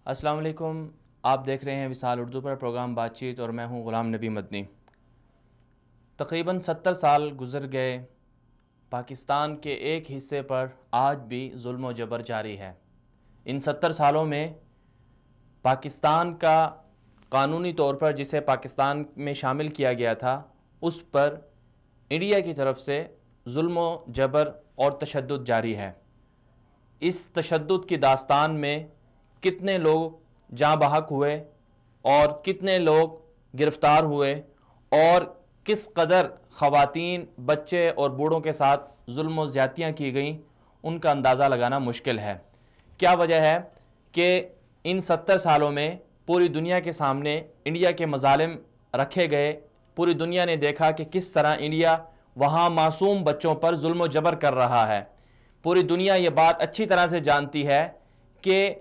السلام علیکم، آپ دیکھ رہے ہیں وصال اردو پر پروگرام بات چیت، اور میں ہوں غلام نبی مدنی۔ تقریباً 70 سال گزر گئے، پاکستان کے ایک حصے پر آج بھی ظلم و جبر جاری ہے۔ ان 70 سالوں میں پاکستان کا قانونی طور پر جسے پاکستان میں شامل کیا گیا تھا، اس پر انڈیا کی طرف سے ظلم و جبر اور تشدد جاری ہے۔ اس تشدد کی داستان میں کتنے لوگ جاں بحق ہوئے اور کتنے لوگ گرفتار ہوئے اور کس قدر خواتین، بچے اور بوڑھوں کے ساتھ ظلم و زیادتیاں کی گئیں، ان کا اندازہ لگانا مشکل ہے۔ کیا وجہ ہے کہ ان 70 سالوں میں پوری دنیا کے سامنے انڈیا کے مظالم رکھے گئے، پوری دنیا نے دیکھا کہ کس طرح انڈیا وہاں معصوم بچوں پر ظلم و جبر کر رہا ہے۔ پوری دنیا یہ بات اچھی طرح سے جانتی ہے کہ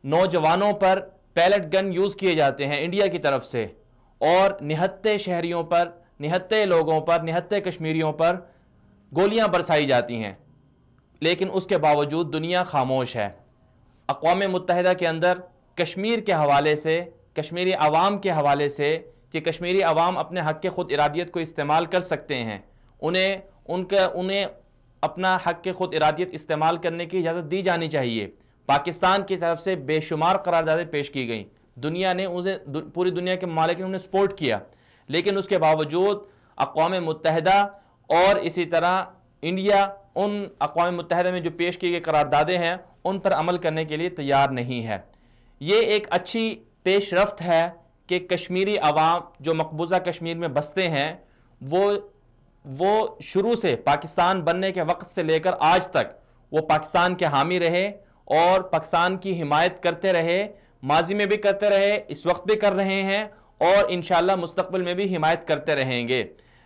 نوجوانوں پر پیلٹ گن یوز کیے جاتے ہیں انڈیا کی طرف سے، اور نہتے شہریوں پر، نہتے لوگوں پر، نہتے کشمیریوں پر گولیاں برسائی جاتی ہیں، لیکن اس کے باوجود دنیا خاموش ہے۔ اقوام متحدہ کے اندر کشمیر کے حوالے سے، کشمیری عوام کے حوالے سے کہ کشمیری عوام اپنے حق کے خود ارادیت کو استعمال کر سکتے ہیں، انہیں اپنا حق کے خود ارادیت استعمال کرنے کی اجازت دی جانی چاہیے۔ پاکستان کی طرف سے بے شمار قراردادیں پیش کی گئیں، دنیا نے پوری دنیا کے ممالک نے انہیں سپورٹ کیا، لیکن اس کے باوجود اقوام متحدہ اور اسی طرح انڈیا ان اقوام متحدہ میں جو پیش کی گئی قراردادیں ہیں ان پر عمل کرنے کے لیے تیار نہیں ہے۔ یہ ایک اچھی پیش رفت ہے کہ کشمیری عوام جو مقبوضہ کشمیر میں بستے ہیں وہ شروع سے پاکستان بننے کے وقت سے لے کر آج تک وہ پاکستان کے حامی رہے اور پاکستان کی حمایت کرتے رہے، ماضی میں بھی کرتے رہے، اس وقت بھی کر رہے ہیں اور انشاءاللہ مستقبل میں بھی حمایت کرتے رہیں گے۔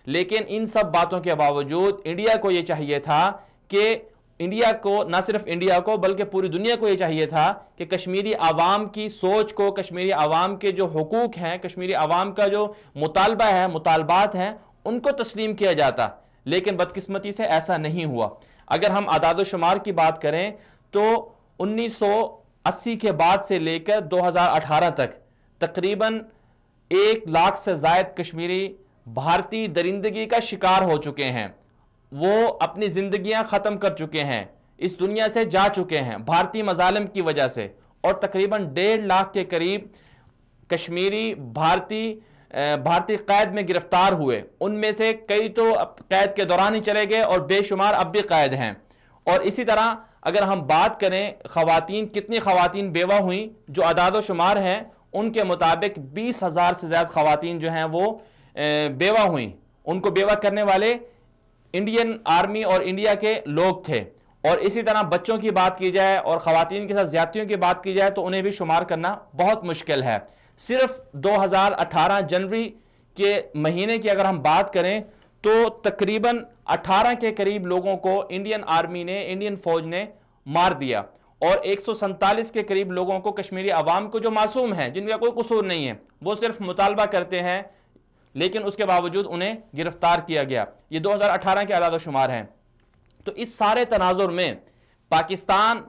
لیکن ان سب باتوں کے باوجود انڈیا کو یہ چاہیے تھا کہ انڈیا کو، نہ صرف انڈیا کو بلکہ پوری دنیا کو یہ چاہیے تھا کہ کشمیری عوام کی سوچ کو، کشمیری عوام کے جو حقوق ہیں، کشمیری عوام کا جو مطالبہ ہے، مطالبات ہیں، ان کو تسلیم کیا جاتا، لیکن بدقسمتی سے ایسا نہیں ہوا۔ اگر ہم اعداد و شمار کی بات کریں تو 1980 کے بعد سے لے کر 2018 تک تقریباً 1 لاکھ سے زائد کشمیری بھارتی درندگی کا شکار ہو چکے ہیں، وہ اپنی زندگیاں ختم کر چکے ہیں، اس دنیا سے جا چکے ہیں بھارتی مظالم کی وجہ سے، اور تقریباً 1.5 لاکھ کے قریب کشمیری بھارتی قید میں گرفتار ہوئے، ان میں سے کئی تو قید کے دوران ہی چلے گئے اور بے شمار اب بھی قید ہیں۔ اور اسی طرح اگر ہم بات کریں خواتین، کتنی خواتین بیوہ ہوئیں، جو اعداد و شمار ہیں ان کے مطابق 20,000 سے زیادہ خواتین جو ہیں وہ بیوہ ہوئیں۔ ان کو بیوہ کرنے والے انڈین آرمی اور انڈیا کے لوگ تھے۔ اور اسی طرح بچوں کی بات کی جائے اور خواتین کے ساتھ زیادتیوں کی بات کی جائے تو انہیں بھی شمار کرنا بہت مشکل ہے۔ صرف 2018 جنوری کے مہینے کی اگر ہم بات کریں تو تقریباً 18 کے قریب لوگوں کو انڈین آرمی نے، انڈین فوج نے مار دیا، اور 147 کے قریب لوگوں کو، کشمیری عوام کو جو معصوم ہیں، جن کا کوئی قصور نہیں ہے، وہ صرف مطالبہ کرتے ہیں لیکن اس کے باوجود انہیں گرفتار کیا گیا۔ یہ 2018 کے اعداد و شمار ہیں۔ تو اس سارے تناظر میں پاکستان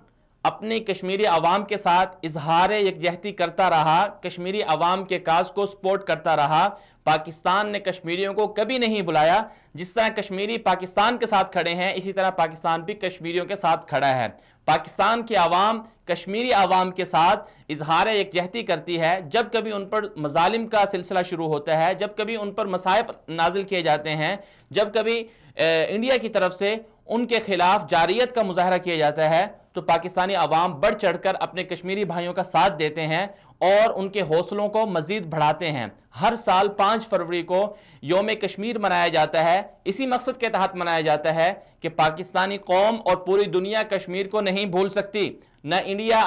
اپنی کشمیری عوام کے ساتھ اظہار یکجہتی کرتا رہا، کشمیری عوام کے کاز کو سپورٹ کرتا رہا۔ پاکستان نے کشمیریوں کو کبھی نہیں بلایا، جس طرح کشمیری پاکستان کے ساتھ کھڑے ہیں اسی طرح پاکستان بھی کشمیریوں کے ساتھ کھڑا ہے۔ پاکستان کی عوام کشمیری عوام کے ساتھ اظہار یکجہتی کرتی ہے جب کبھی ان پر مظالم کا سلسلہ شروع ہوتا ہے، جب کبھی ان پر مصائب نازل کیے جاتے ہیں، جب کبھی انڈیا کی طرف سے ان کے خلاف جارحیت کا مظاہرہ کیا جاتا ہے، تو پاکستانی عوام بڑھ چڑھ کر اپنے کشمیری بھائیوں کا ساتھ دیتے ہیں اور ان کے حوصلوں کو مزید بڑھاتے ہیں۔ ہر سال 5 فروری کو یوم کشمیر منایا جاتا ہے، اسی مقصد کے تحت منایا جاتا ہے کہ پاکستانی قوم اور پوری دنیا کشمیر کو نہیں بھول سکتی۔ نہ انڈیا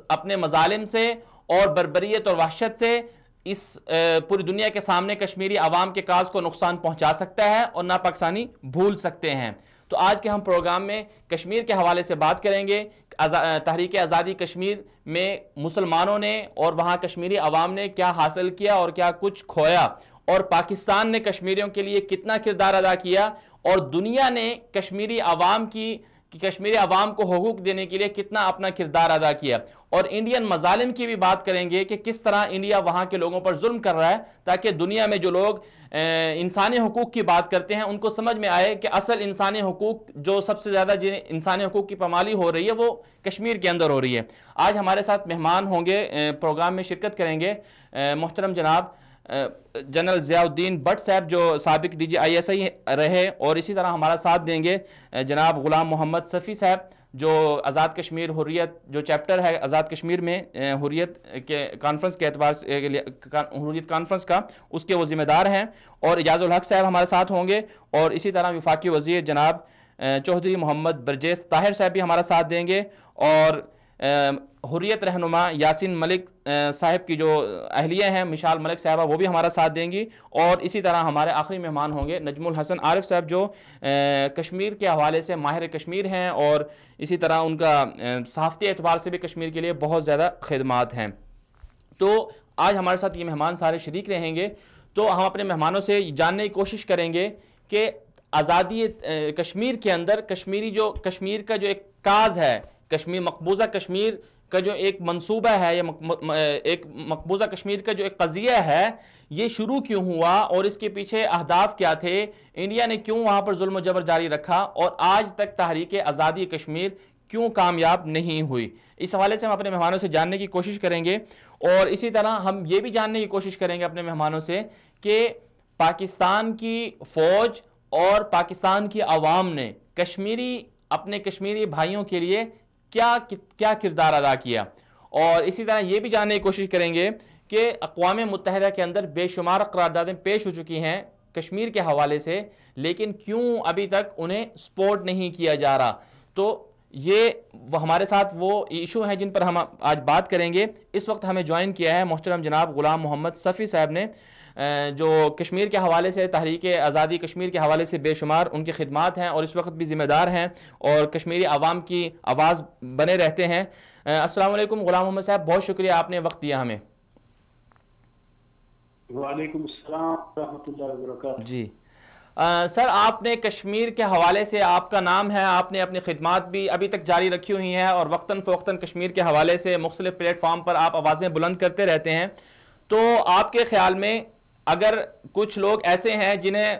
اپنے مظالم سے اور بربریت اور وحشت سے اس پوری دنیا کے سامنے کشمیری عوام کے کاز کو نقصان پہنچا سکتا ہے، اور نہ پاکستانی بھول سکتے ہیں۔ تو آج کے ہم پروگرام میں کشمیر کے حوالے سے بات کریں گے. تحریک آزادی کشمیر میں مسلمانوں نے اور وہاں کشمیری عوام نے کیا حاصل کیا اور کیا کچھ کھویا, اور پاکستان نے کشمیریوں کے لیے کتنا کردار ادا کیا, اور دنیا نے کشمیری عوام کو حقوق دینے کے لیے کتنا اپنا کردار ادا کیا, اور انڈین مظالم کی بھی بات کریں گے کہ کس طرح انڈیا وہاں کے لوگوں پر ظلم کر رہا ہے, تاکہ دنیا میں جو لوگ انسانی حقوق کی بات کرتے ہیں ان کو سمجھ میں آئے کہ اصل انسانی حقوق جو سب سے زیادہ جن انسانی حقوق کی پامالی ہو رہی ہے وہ کشمیر کے اندر ہو رہی ہے. آج ہمارے ساتھ مہمان ہوں گے, پروگرام میں شرکت کریں گے محترم جناب جنرل ضیاء الدین بٹ صاحب جو سابق ڈی جی ISI رہے, اور اسی طرح ہمارا ساتھ دیں گے جناب غلام محمد صفی صاحب جو آزاد کشمیر حریت جو چیپٹر ہے آزاد کشمیر میں حریت کے کانفرنس کے اعتبار سے حریت کانفرنس کا اس کے وہ ذمہ دار ہیں, اور اعجاز الحق صاحب ہمارے ساتھ ہوں گے, اور اسی طرح وفاقی وزیر جناب چودھری محمد برجیس طاہر صاحب بھی ہمارا ساتھ دیں گے, اور حریت رہنما یاسین ملک صاحب کی جو اہلیہ ہیں مشال ملک صاحبہ وہ بھی ہمارا ساتھ دیں گی, اور اسی طرح ہمارے آخری مہمان ہوں گے نجم الحسن عارف صاحب جو کشمیر کے حوالے سے ماہر کشمیر ہیں, اور اسی طرح ان کا صحافتی اعتبار سے بھی کشمیر کے لیے بہت زیادہ خدمات ہیں. تو آج ہمارے ساتھ یہ مہمان سارے شریک رہیں گے, تو ہم اپنے مہمانوں سے جاننے کی کوشش کریں گے کہ آزادی کشمیر کے اندر کشمیر کا جو ایک کاز ہے, مقبوضہ کشمیر کا جو ایک منصوبہ ہے, یا ایک مقبوضہ کشمیر کا جو ایک قضیہ ہے, یہ شروع کیوں ہوا اور اس کے پیچھے اہداف کیا تھے, انڈیا نے کیوں وہاں پر ظلم و جبر جاری رکھا, اور آج تک تحریک آزادی کشمیر کیوں کامیاب نہیں ہوئی. اس حوالے سے ہم اپنے مہمانوں سے جاننے کی کوشش کریں گے, اور اسی طرح ہم یہ بھی جاننے کی کوشش کریں گے اپنے مہمانوں سے کہ پاکستان کی فوج اور پاکستان کی عوام نے اپنے کشمیری بھائیوں کے لیے کیا کردار ادا کیا, اور اسی طرح یہ بھی جاننے کی کوشش کریں گے کہ اقوام متحدہ کے اندر بے شمار قراردادیں پیش ہو چکی ہیں کشمیر کے حوالے سے, لیکن کیوں ابھی تک انہیں سپورٹ نہیں کیا جا رہا. تو یہ ہمارے ساتھ وہ ایشو ہیں جن پر ہم آج بات کریں گے. اس وقت ہمیں جوائن کیا ہے محترم جناب غلام محمد صفی صاحب نے, جو کشمیر کے حوالے سے تحریک آزادی کشمیر کے حوالے سے بے شمار ان کی خدمات ہیں, اور اس وقت بھی ذمہ دار ہیں اور کشمیری عوام کی آواز بنے رہتے ہیں. السلام علیکم غلام محمد صاحب, بہت شکریہ آپ نے وقت دیا ہمیں. وعلیکم السلام ورحمۃ اللہ وبرکاتہ. جی سر, آپ نے کشمیر کے حوالے سے آپ کا نام ہے, آپ نے اپنی خدمات بھی ابھی تک جاری رکھی ہوئی ہیں, اور وقتاً فوقتاً کشمیر کے حوالے سے مختلف پلیٹ فارم پر آپ آوازیں بلند کرتے رہتے ہیں. تو آپ کے خیال میں اگر کچھ لوگ ایسے ہیں جنہیں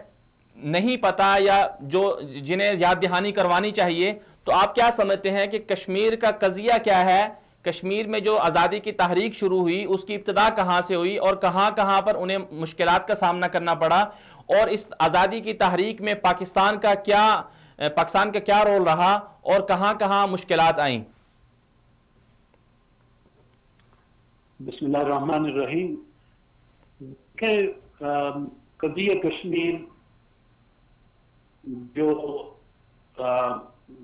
نہیں پتا یا جنہیں یاد دہانی کروانی چاہیے, تو آپ کیا سمجھتے ہیں کہ کشمیر کا قضیہ کیا ہے, کشمیر میں جو آزادی کی تحریک شروع ہوئی اس کی ابتدا کہاں سے ہوئی, اور کہاں کہاں پر انہیں مشکلات کا سامنا کرنا پڑا, اور اس آزادی کی تحریک میں پاکستان کا کیا رول رہا, اور کہاں کہاں مشکلات آئیں؟ بسم اللہ الرحمن الرحیم. کہ قضیہ کشمیر جو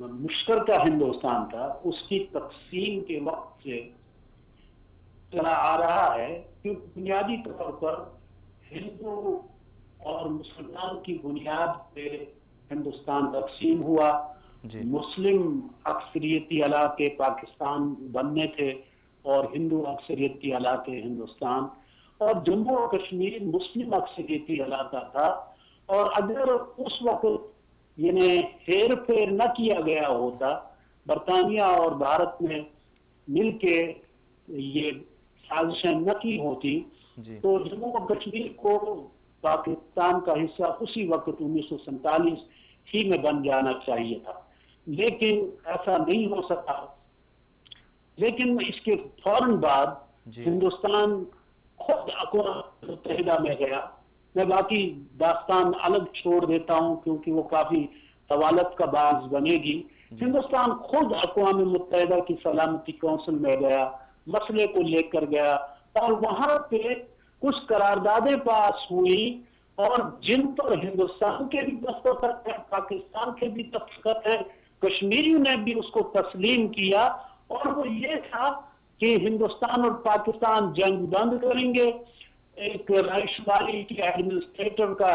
مشترکہ ہندوستان تھا اس کی تقسیم کے وقت سے چلا آ رہا ہے, کیونکہ بنیادی طور پر ہندو اور مسلمان کی بنیاد پہ ہندوستان تقسیم ہوا. مسلم اکثریتی علاقے پاکستان بننے تھے اور ہندو اکثریتی علاقے ہندوستان, اور جموں و کشمیر مسلم اکثریتی علاقہ تھا. اور اگر اس وقت یعنی ہیر پھیر نہ کیا گیا ہوتا, برطانیہ اور بھارت نے مل کے یہ سازشیں نہ کی ہوتی, تو جموں و کشمیر کو پاکستان کا حصہ اسی وقت 1947 ہی میں بن جانا چاہیے تھا, لیکن ایسا نہیں ہو سکا. لیکن اس کے فوراً بعد ہندوستان خود اقوام متحدہ میں گیا. میں باقی داستان الگ چھوڑ دیتا ہوں کیونکہ وہ کافی طوالت کا باعث بنے گی. ہندوستان خود اقوام متحدہ کی سلامتی کونسل میں گیا, مسئلے کو لے کر گیا, اور وہاں پہ کچھ قراردادیں پاس ہوئی, اور جن پر ہندوستان کے بھی دستخط ہیں, پاکستان کے بھی دستخط ہیں, کشمیریوں نے بھی اس کو تسلیم کیا. اور وہ یہ تھا کہ ہندوستان اور پاکستان جنگ بند کریں گے, ایک رائے شماری کے ایڈمنسٹریٹر کا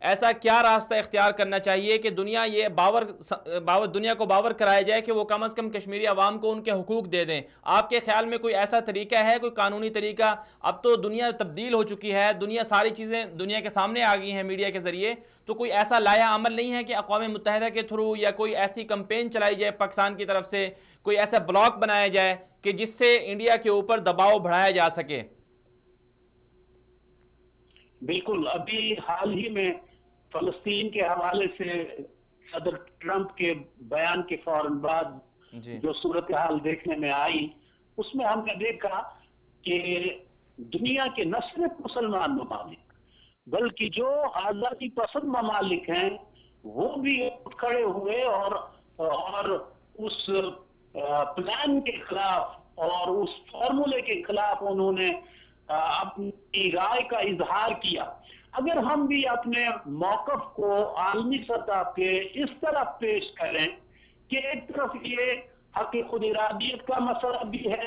ایسا کیا راستہ اختیار کرنا چاہیے کہ دنیا یہ دنیا کو باور کرایا جائے کہ وہ کم از کم کشمیری عوام کو ان کے حقوق دے دیں؟ آپ کے خیال میں کوئی ایسا طریقہ ہے، کوئی قانونی طریقہ؟ اب تو دنیا تبدیل ہو چکی ہے، دنیا ساری چیزیں دنیا کے سامنے آ گئی ہیں میڈیا کے ذریعے، تو کوئی ایسا لائحہ عمل نہیں ہے کہ اقوام متحدہ کے تھرو یا کوئی ایسی کمپین چلائی جائے پاکستان کی طرف سے، کوئی ایسا بلاک بنایا جائے کہ جس سے انڈیا کے اوپر دباؤ بڑھایا جا سکے؟ بالکل، ابھی حال ہی میں فلسطین کے حوالے سے صدر ٹرمپ کے بیان کے فوراً بعد جو صورتحال دیکھنے میں آئی، اس میں ہم نے دیکھا کہ دنیا کے نہ صرف مسلمان ممالک بلکہ جو آزادی پسند ممالک ہیں وہ بھی اٹھ کھڑے ہوئے اور اس پلان کے خلاف اور اس فارمولے کے خلاف انہوں نے اپنی رائے کا اظہار کیا۔ اگر ہم بھی اپنے موقف کو عالمی سطح پہ اس طرح پیش کریں کہ ایک طرف یہ حق خود ارادیت کا مسئلہ بھی ہے،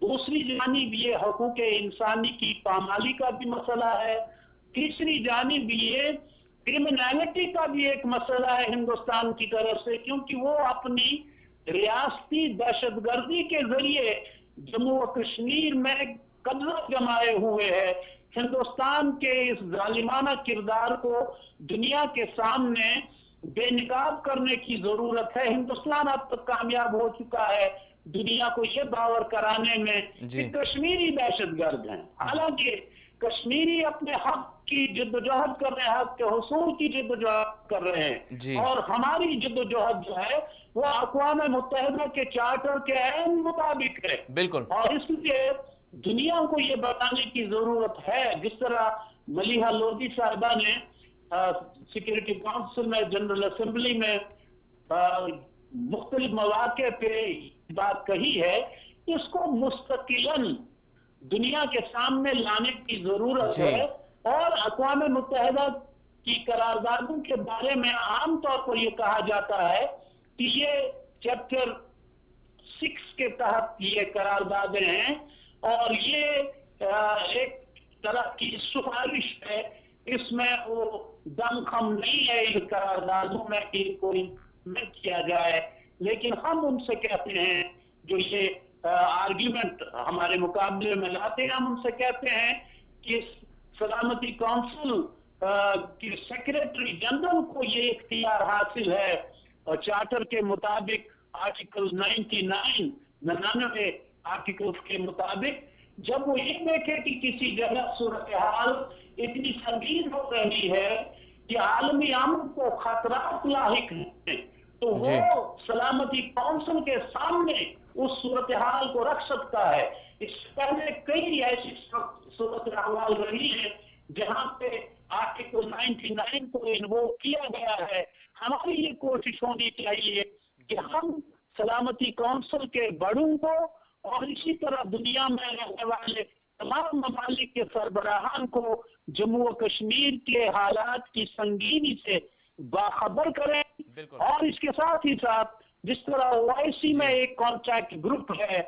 دوسری جانب یہ حقوق انسانی کی پامالی کا بھی مسئلہ ہے، تیسری جانب یہ کرمنالٹی کا بھی ایک مسئلہ ہے ہندوستان کی طرف سے، کیونکہ وہ اپنی ریاستی دہشت گردی کے ذریعے جموں و کشمیر میں قبضہ جمائے ہوئے ہے۔ ہندوستان کے اس ظالمانہ کردار کو دنیا کے سامنے بے نقاب کرنے کی ضرورت ہے۔ ہندوستان اب تک کامیاب ہو چکا ہے دنیا کو یہ باور کرانے میں کہ کشمیری دہشت گرد ہیں، حالانکہ کشمیری اپنے حق کی جدوجہد کر رہے ہیں، حق کے حصول کی جدوجہد کر رہے ہیں، اور ہماری جدوجہد جو ہے وہ اقوام متحدہ کے چارٹر کے عین مطابق ہے۔ بالکل، اور اس لیے دنیا کو یہ بتانے کی ضرورت ہے، جس طرح ملیحہ لودھی صاحبہ نے سیکورٹی کونسل میں، جنرل اسمبلی میں مختلف مواقع پہ بات کہی ہے، اس کو مستقلاً دنیا کے سامنے لانے کی ضرورت ہے، اور اقوام متحدہ کی قراردادوں کے بارے میں عام طور پر یہ کہا جاتا ہے کہ یہ چیپٹر 6 کے تحت یہ قراردادیں ہیں، اور یہ ایک طرح کی سفارش ہے، اس میں وہ دم خم نہیں ہے ان قراردادوں میں کہ کوئی امپلیمنٹ کیا جائے، لیکن ہم ان سے کہتے ہیں جو یہ آرگیومنٹ ہمارے مقابلے میں لاتے ہیں، ہم ان سے کہتے ہیں کہ سلامتی کونسل کی سیکریٹری جنرل کو یہ اختیار حاصل ہے، اور چارٹر کے مطابق آرٹیکل 99 آرٹیکل کے مطابق، جب وہ یہ دیکھے کہ کسی جگہ صورتحال اتنی سنگین ہو رہی ہے کہ عالمی امن کو خطرات لاحق ہیں، تو وہ سلامتی کونسل کے سامنے اس صورتحال کو رکھ سکتا ہے۔ اس سے پہلے کئی ایسی صورتحال رہی ہے جہاں پہ آرٹیکل 99 کو انووک کیا گیا ہے۔ ہماری یہ کوشش ہونی چاہیے کہ ہم سلامتی کونسل کے بڑوں کو اور اسی طرح دنیا میں رہنے والے تمام ممالک کے سربراہان کو جموں و کشمیر کے حالات کی سنگینی سے باخبر کریں، اور اس کے ساتھ ہی ساتھ جس طرح OIC میں ایک کانٹیکٹ گروپ ہے،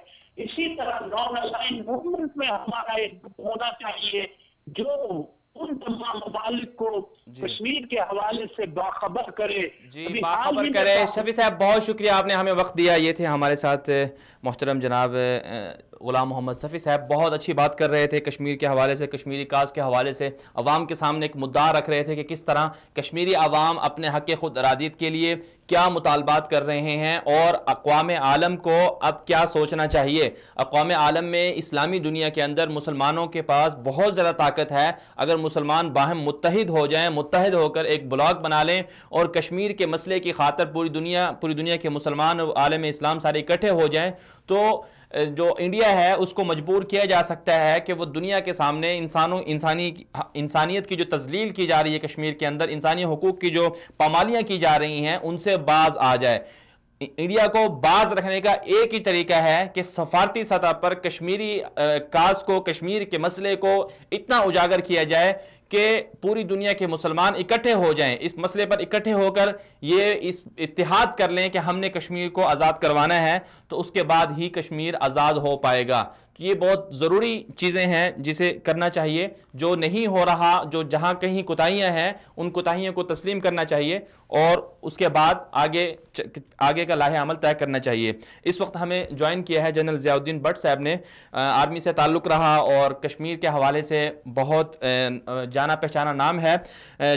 اسی طرح نان الائن موومنٹ میں ہمارا ایک گروپ ہونا چاہیے جو ان تمام ممالک کو کشمیر کے حوالے سے باخبر کرے۔ باخبر کرے۔ شفیع صاحب بہت شکریہ، آپ نے ہمیں وقت دیا۔ یہ تھے ہمارے ساتھ محترم جناب غلام محمد صفی صاحب، بہت اچھی بات کر رہے تھے کشمیر کے حوالے سے، کشمیری کاز کے حوالے سے عوام کے سامنے ایک مدعا رکھ رہے تھے کہ کس طرح کشمیری عوام اپنے حق خود ارادیت کے لیے کیا مطالبات کر رہے ہیں، اور اقوام عالم کو اب کیا سوچنا چاہیے۔ اقوام عالم میں اسلامی دنیا کے اندر مسلمانوں کے پاس بہت زیادہ طاقت ہے، اگر مسلمان باہم متحد ہو جائیں، متحد ہو کر ایک بلاک بنا لیں اور کشمیر کے مسئلے کی خاطر پوری دنیا کے مسلمان عالم اسلام سارے اکٹھے ہو جائیں، تو جو انڈیا ہے اس کو مجبور کیا جا سکتا ہے کہ وہ دنیا کے سامنے انسانیت کی جو تذلیل کی جا رہی ہے کشمیر کے اندر، انسانی حقوق کی جو پامالیاں کی جا رہی ہیں، ان سے باز آ جائے۔ انڈیا کو باز رکھنے کا ایک ہی طریقہ ہے کہ سفارتی سطح پر کشمیری کاز کو، کشمیر کے مسئلے کو اتنا اجاگر کیا جائے کہ پوری دنیا کے مسلمان اکٹھے ہو جائیں، اس مسئلے پر اکٹھے ہو کر یہ اس اتحاد کر لیں کہ ہم نے کشمیر کو آزاد کروانا ہے، تو اس کے بعد ہی کشمیر آزاد ہو پائے گا۔ تو یہ بہت ضروری چیزیں ہیں جسے کرنا چاہیے، جو نہیں ہو رہا، جو جہاں کہیں کوتاہیاں ہیں ان کوتاہیوں کو تسلیم کرنا چاہیے اور اس کے بعد آگے کا لاہ عمل طے کرنا چاہیے۔ اس وقت ہمیں جوائن کیا ہے جنرل ضیاء الدین بٹ صاحب نے، آرمی سے تعلق رہا اور کشمیر کے حوالے سے بہت جانا پہچانا نام ہے۔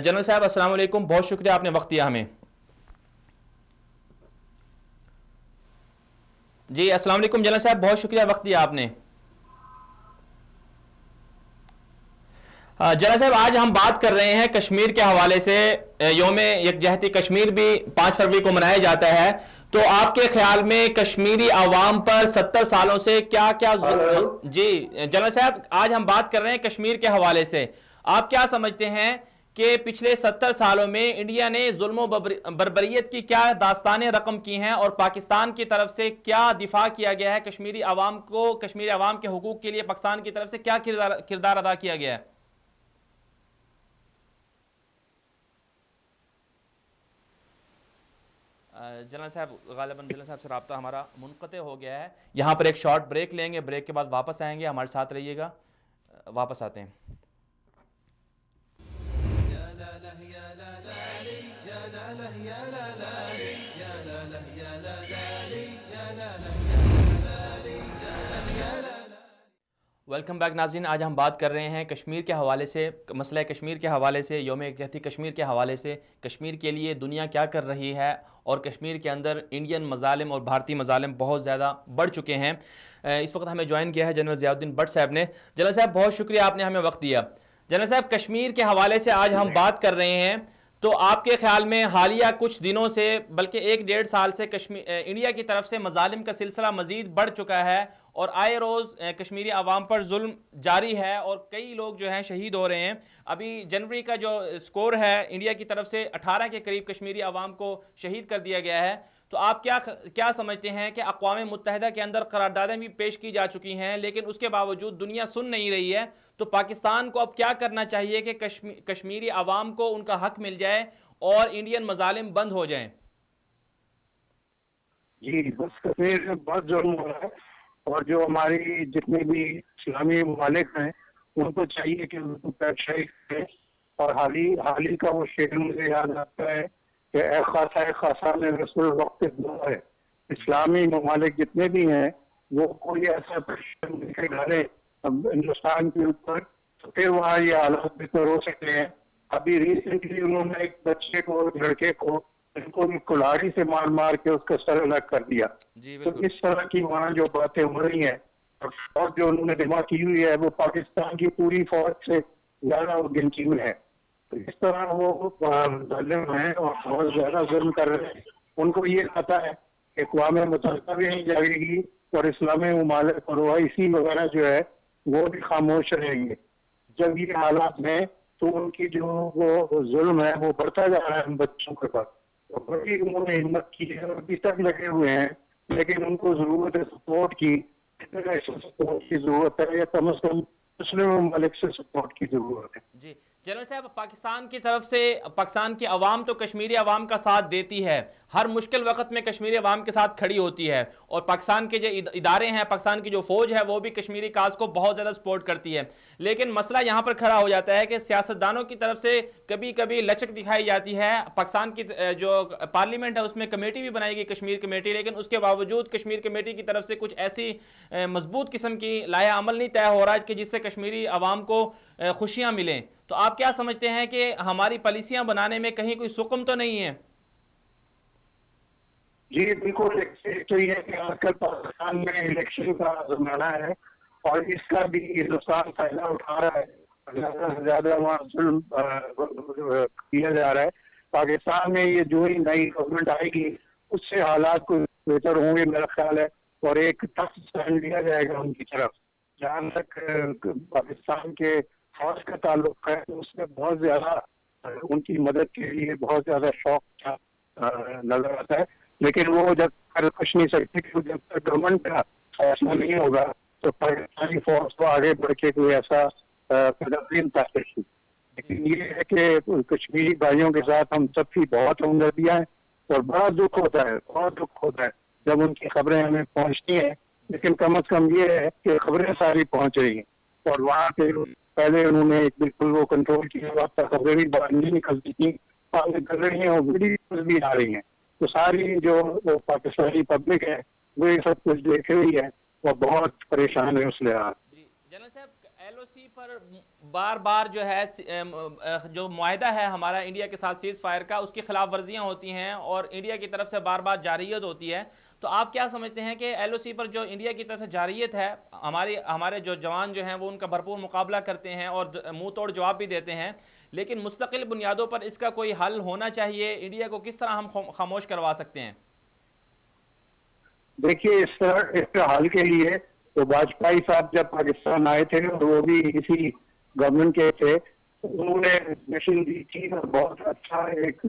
جنرل صاحب السلام علیکم، بہت شکریہ آپ نے وقت دیا ہمیں۔ جی السلام علیکم جنرل صاحب، بہت شکریہ وقت دیا آپ نے۔ جنرل صاحب آج ہم بات کر رہے ہیں کشمیر کے حوالے سے، یوم یکجہتی کشمیر بھی 5 فروری کو منایا جاتا ہے، تو آپ کے خیال میں کشمیری عوام پر 70 سالوں سے کیا کیا جی جنرل صاحب آج ہم بات کر رہے ہیں کشمیر کے حوالے سے، آپ کیا سمجھتے ہیں کہ پچھلے 70 سالوں میں انڈیا نے ظلم و بربریت کی کیا داستانیں رقم کی ہیں اور پاکستان کی طرف سے کیا دفاع کیا گیا ہے کشمیری عوام کو، کشمیری عوام کے حقوق کے لیے پاکستان کی طرف سے کیا کردار ادا کیا گیا ہے؟ جنرل صاحب غالباً جنرل صاحب سے رابطہ ہمارا منقطع ہو گیا ہے، یہاں پر ایک شارٹ بریک لیں گے، بریک کے بعد واپس آئیں گے، ہمارے ساتھ رہیے گا، واپس آتے ہیں۔ ویلکم بیک ناظرین، آج ہم بات کر رہے ہیں کشمیر کے حوالے سے، مسئلہ کشمیر کے حوالے سے، یوم یکجہتی کشمیر کے حوالے سے، کشمیر کے لیے دنیا کیا کر رہی ہے اور کشمیر کے اندر انڈین مظالم اور بھارتی مظالم بہت زیادہ بڑھ چکے ہیں۔ اس وقت ہمیں جوائن کیا ہے جنرل ضیاء الدین بٹ صاحب نے۔ جنرل صاحب بہت شکریہ آپ نے ہمیں وقت دیا۔ جنرل صاحب کشمیر کے حوالے سے آج ہم بات کر رہے ہیں، تو آپ کے خیال میں حالیہ کچھ دنوں سے بلکہ 1-1.5 سال سے انڈیا کی طرف سے مظالم کا سلسلہ مزید بڑھ چکا ہے اور آئے روز کشمیری عوام پر ظلم جاری ہے اور کئی لوگ جو ہیں شہید ہو رہے ہیں۔ ابھی جنوری کا جو سکور ہے انڈیا کی طرف سے 18 کے قریب کشمیری عوام کو شہید کر دیا گیا ہے، تو آپ کیا سمجھتے ہیں کہ اقوام متحدہ کے اندر قراردادیں بھی پیش کی جا چکی ہیں لیکن اس کے باوجود دنیا سن نہیں رہی ہے، تو پاکستان کو اب کیا کرنا چاہیے کہ کشمیری عوام کو ان کا حق مل جائے اور انڈین مظالم بند ہو جائیں؟ جی بس کشمیر میں بہت ظلم ہو رہا ہے اور جو ہماری جتنے بھی اسلامی ممالک ہیں ان کو چاہیے کہ ان کو پیشائی کریں، اور حال ہی کا وہ شعر مجھے یاد آتا ہے کہ اے خاصا میں رسول وقت دو ہے، اسلامی ممالک جتنے بھی ہیں وہ کوئی ایسا پریشر لے کے ڈالے ہندوستان کے اوپر تو پھر وہاں یہ حالات بہتر ہو سکتے ہیں۔ ابھی ریسنٹلی انہوں نے ایک بچے کو، لڑکے کو، ان کو بھی کلاڑی سے مار مار کے اس کا سر الگ کر دیا۔ تو اس طرح کی وہاں جو باتیں ہو رہی ہیں اور جو انہوں نے جمع کی ہوئی ہے وہ پاکستان کی پوری فوج سے زیادہ گنتی ہوئی ہے، تو اس طرح وہ ظالم ہیں اور بہت زیادہ ظلم کر رہے ہیں۔ ان کو یہ پتا ہے کہ اقوام متحدہ بھی نہیں جاگے گی اور اسلامی ممالک اور OIC وغیرہ جو ہے وہ بھی خاموش رہیں گے۔ جب یہ حالات میں تو ان کی جو وہ ظلم ہے وہ بڑھتا جا رہا ہے ہم بچوں کے پاس، بڑی انہوں نے ہمت کی ہے اور ابھی تک لگے ہوئے ہیں، لیکن ان کو ضرورت ہے سپورٹ کی، سپورٹ کی ضرورت ہے، یا کم از کم مسلم ممالک سے سپورٹ کی ضرورت ہے۔ جی جنرل صاحب، پاکستان کی طرف سے پاکستان کی عوام تو کشمیری عوام کا ساتھ دیتی ہے، ہر مشکل وقت میں کشمیری عوام کے ساتھ کھڑی ہوتی ہے، اور پاکستان کے جو ادارے ہیں، پاکستان کی جو فوج ہے وہ بھی کشمیری کاز کو بہت زیادہ سپورٹ کرتی ہے، لیکن مسئلہ یہاں پر کھڑا ہو جاتا ہے کہ سیاستدانوں کی طرف سے کبھی کبھی لچک دکھائی جاتی ہے۔ پاکستان کی جو پارلیمنٹ ہے اس میں کمیٹی بھی بنائی گئی کشمیر کمیٹی، لیکن اس کے باوجود کشمیر کمیٹی کی طرف سے کچھ ایسی مضبوط قسم کی لائحہ عمل نہیں طے ہو رہا کہ جس سے کشمیری عوام کو خوشیاں ملیں، تو آپ کیا سمجھتے ہیں کہ ہماری پالیسیاں بنانے میں کہیں کوئی سقم تو نہیں ہے؟ جی بالکل، ایک تو یہ کہ آج کل پاکستان میں الیکشن کا زمانہ ہے اور اس کا بھی ہندوستان فائدہ اٹھا رہا ہے، زیادہ سے زیادہ وہاں ظلم کیا جا رہا ہے۔ پاکستان میں یہ جو ہی نئی گورنمنٹ آئے گی اس سے حالات کو بہتر ہوں گے میرا خیال ہے، اور ایک ٹف اسٹینڈ لیا جائے گا ان کی طرف۔ جہاں تک پاکستان کے فوج کا تعلق ہے تو اس میں بہت زیادہ ان کی مدد کے لیے بہت زیادہ شوق نظر آتا ہے، لیکن وہ جب کر کچھ نہیں سکتے، جب تک گورنمنٹ کا فیصلہ نہیں ہوگا تو پاکستانی فوج کو آگے بڑھ کے کوئی ایسا قدم نہیں اٹھا سکتی۔ لیکن یہ ہے کہ کشمیری بھائیوں کے ساتھ ہم سب کی بہت ہمدردیاں ہیں اور بڑا دکھ ہوتا ہے، بہت دکھ ہوتا ہے جب ان کی خبریں ہمیں پہنچتی ہیں، لیکن کم از کم یہ ہے کہ خبریں ساری پہنچ رہی ہیں اور وہاں پہ پہلے انہوں نے بالکل وہ کنٹرول کیا ہوا تھا، خبریں بھی باہر نہیں نکلتی تھیں، آگے کر رہی ہیں اور ویڈیوز بھی آ رہی ہیں، تو ساری جو وہ پاکستانی پبلک ہے وہ یہ سب کچھ دیکھ رہی ہے اور بہت پریشان ہے اس لحاظ۔ جی جنرل صاحب، ایل او سی پر بار بار جو ہے جو معاہدہ ہے ہمارا انڈیا کے ساتھ سیز فائر کا، اس کی خلاف ورزیاں ہوتی ہیں اور انڈیا کی طرف سے بار بار جارحیت ہوتی ہے، تو آپ کیا سمجھتے ہیں کہ ایل او سی پر جو انڈیا کی طرف سے جارحیت ہے، ہمارے جو جوان جو ہیں وہ ان کا بھرپور مقابلہ کرتے ہیں اور منہ توڑ جواب بھی دیتے ہیں، لیکن مستقل بنیادوں پر اس کا کوئی حل ہونا چاہیے، انڈیا کو کس طرح ہم خاموش کروا سکتے ہیں؟ دیکھیے اس کا حل کے لیے تو واجپئی صاحب جب پاکستان آئے تھے اور وہ بھی اسی گورنمنٹ کے تھے، انہوں نے مشن دی تھی اور بہت اچھا ایک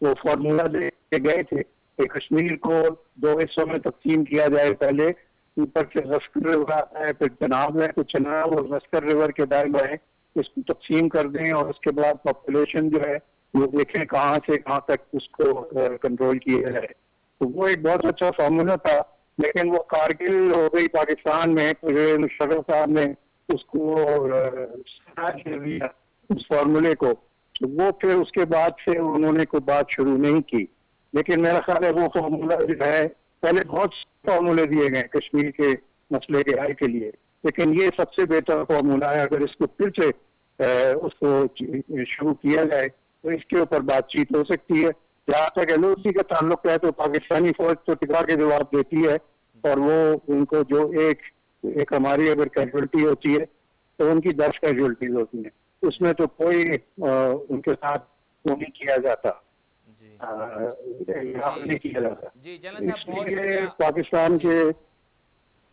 وہ فارمولا دے کے گئے تھے کہ کشمیر کو 2 حصوں میں تقسیم کیا جائے، پہلے اوپر سے رسکر ریور آتا ہے، پھر چناب ہے، تو چناب اور رسکر ریور کے دائیں بائیں اس کو تقسیم کر دیں اور اس کے بعد پاپولیشن جو ہے وہ دیکھیں کہاں سے کہاں تک اس کو کنٹرول کیا جائے۔ تو وہ ایک بہت اچھا فارمولا تھا، لیکن وہ کارگل ہو گئی پاکستان میں، مشرف صاحب نے اس کو اس فارمولے کو، تو وہ پھر اس کے بعد سے انہوں نے کوئی بات شروع نہیں کی، لیکن میرا خیال ہے وہ فارمولا جو ہے پہلے بہت فارمولے دیے گئے کشمیر کے مسئلے کے حل کے لیے، لیکن یہ سب سے بہتر فارمولا ہے، اگر اس کو پھر سے اس کو شروع کیا جائے تو اس کے اوپر بات چیت ہو سکتی ہے۔ جہاں تک ایل او سی کا تعلق ہے تو پاکستانی فوج تو ٹکا کے جواب دیتی ہے اور وہ ان کو جو ایک ہماری اگر کیجولٹی ہوتی ہے تو ان کی 10 کیجولٹیز ہوتی ہیں، اس میں تو کوئی ان کے ساتھ وہ نہیں کیا جاتا، نہیں کیا جاتا، جی جنرل صاحب اس بہت لیے شکریہ۔ پاکستان کے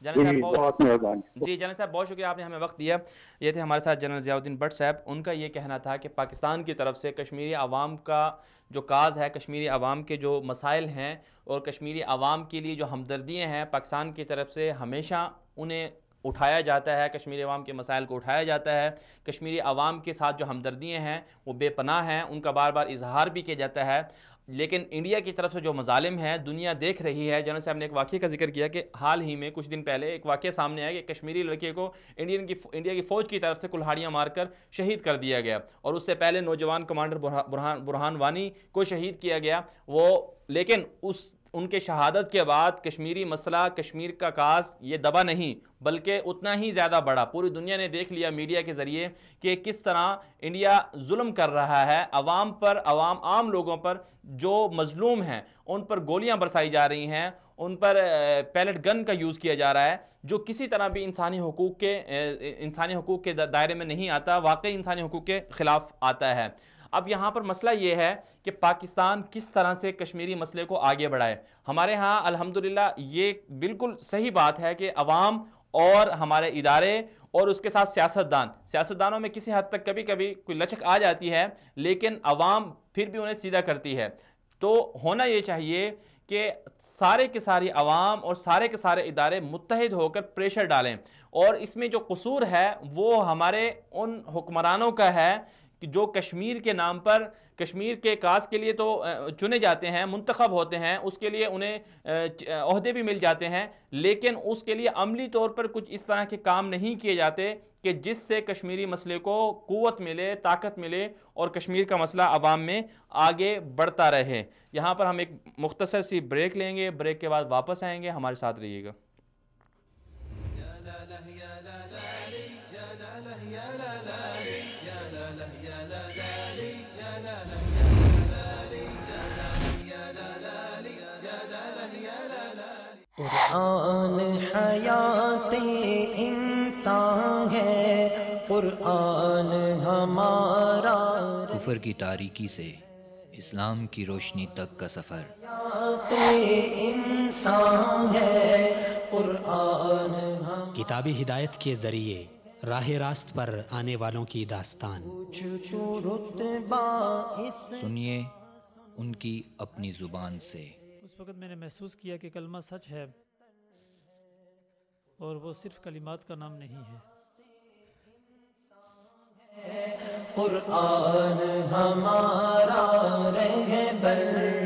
جنرل صاحب بہت مہربانی۔ جی جنرل صاحب بہت شکریہ، آپ نے ہمیں وقت دیا۔ یہ تھے ہمارے ساتھ جنرل ضیاء الدین بٹ صاحب، ان کا یہ کہنا تھا کہ پاکستان کی طرف سے کشمیری عوام کا جو کاز ہے، کشمیری عوام کے جو مسائل ہیں اور کشمیری عوام کے لیے جو ہمدردیاں ہیں، پاکستان کی طرف سے ہمیشہ انہیں اٹھایا جاتا ہے، کشمیری عوام کے مسائل کو اٹھایا جاتا ہے، کشمیری عوام کے ساتھ جو ہمدردیاں ہیں وہ بے پناہ ہیں، ان کا بار بار اظہار بھی کیا جاتا ہے، لیکن انڈیا کی طرف سے جو مظالم ہیں دنیا دیکھ رہی ہے۔ جنرل صاحب نے ایک واقعے کا ذکر کیا کہ حال ہی میں کچھ دن پہلے ایک واقعہ سامنے آیا کہ کشمیری لڑکے کو انڈیا کی فوج کی طرف سے کلہاڑیاں مار کر شہید کر دیا گیا، اور اس سے پہلے نوجوان کمانڈر برہان وانی کو شہید کیا گیا، لیکن ان کے شہادت کے بعد کشمیری مسئلہ، کشمیر کا کاز یہ دبا نہیں بلکہ اتنا ہی زیادہ بڑا۔ پوری دنیا نے دیکھ لیا میڈیا کے ذریعے کہ کس طرح انڈیا ظلم کر رہا ہے عوام پر، عام لوگوں پر جو مظلوم ہیں ان پر گولیاں برسائی جا رہی ہیں، ان پر پیلٹ گن کا یوز کیا جا رہا ہے، جو کسی طرح بھی انسانی حقوق کے دائرے میں نہیں آتا، واقعی انسانی حقوق کے خلاف آتا ہے۔ اب یہاں پر مسئلہ یہ ہے کہ پاکستان کس طرح سے کشمیری مسئلے کو آگے بڑھائے۔ ہمارے ہاں الحمدللہ یہ بالکل صحیح بات ہے کہ عوام اور ہمارے ادارے اور اس کے ساتھ سیاستدانوں میں کسی حد تک کبھی کبھی کوئی لچک آ جاتی ہے، لیکن عوام پھر بھی انہیں سیدھا کرتی ہے۔ تو ہونا یہ چاہیے کہ سارے کے ساری عوام اور سارے کے سارے ادارے متحد ہو کر پریشر ڈالیں، اور اس میں جو قصور ہے وہ ہمارے ان حکمرانوں کا ہے کہ جو کشمیر کے نام پر، کشمیر کے کاز کے لیے تو چنے جاتے ہیں، منتخب ہوتے ہیں، اس کے لیے انہیں عہدے بھی مل جاتے ہیں، لیکن اس کے لیے عملی طور پر کچھ اس طرح کے کام نہیں کیے جاتے کہ جس سے کشمیری مسئلے کو قوت ملے، طاقت ملے اور کشمیر کا مسئلہ عوام میں آگے بڑھتا رہے۔ یہاں پر ہم ایک مختصر سی بریک لیں گے، بریک کے بعد واپس آئیں گے، ہمارے ساتھ رہیے گا۔ قرآن حیات انسان ہے، قرآن ہمارا کفر کی تاریکی سے اسلام کی روشنی تک کا سفر۔ حیات انسان ہے، قرآن کتابی ہدایت کے ذریعے راہ راست پر آنے والوں کی داستان سنیے ان کی اپنی زبان سے۔ اس وقت میں نے محسوس کیا کہ کلمہ سچ ہے اور وہ صرف کلمات کا نام نہیں ہے۔ قرآن ہمارا رہبر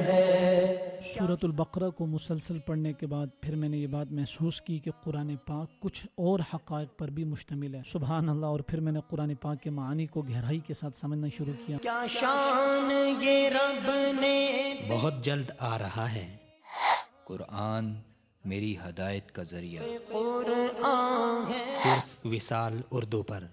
ہے۔ سورۃ البقرہ کو مسلسل پڑھنے کے بعد پھر میں نے یہ بات محسوس کی کہ قرآن پاک کچھ اور حقائق پر بھی مشتمل ہے۔ سبحان اللہ۔ اور پھر میں نے قرآن پاک کے معانی کو گہرائی کے ساتھ سمجھنا شروع کیا۔ کیا شان یہ رب نے، بہت جلد آ رہا ہے۔ قرآن میری ہدایت کا ذریعہ، قرآن ہے۔ صرف وصال اردو پر۔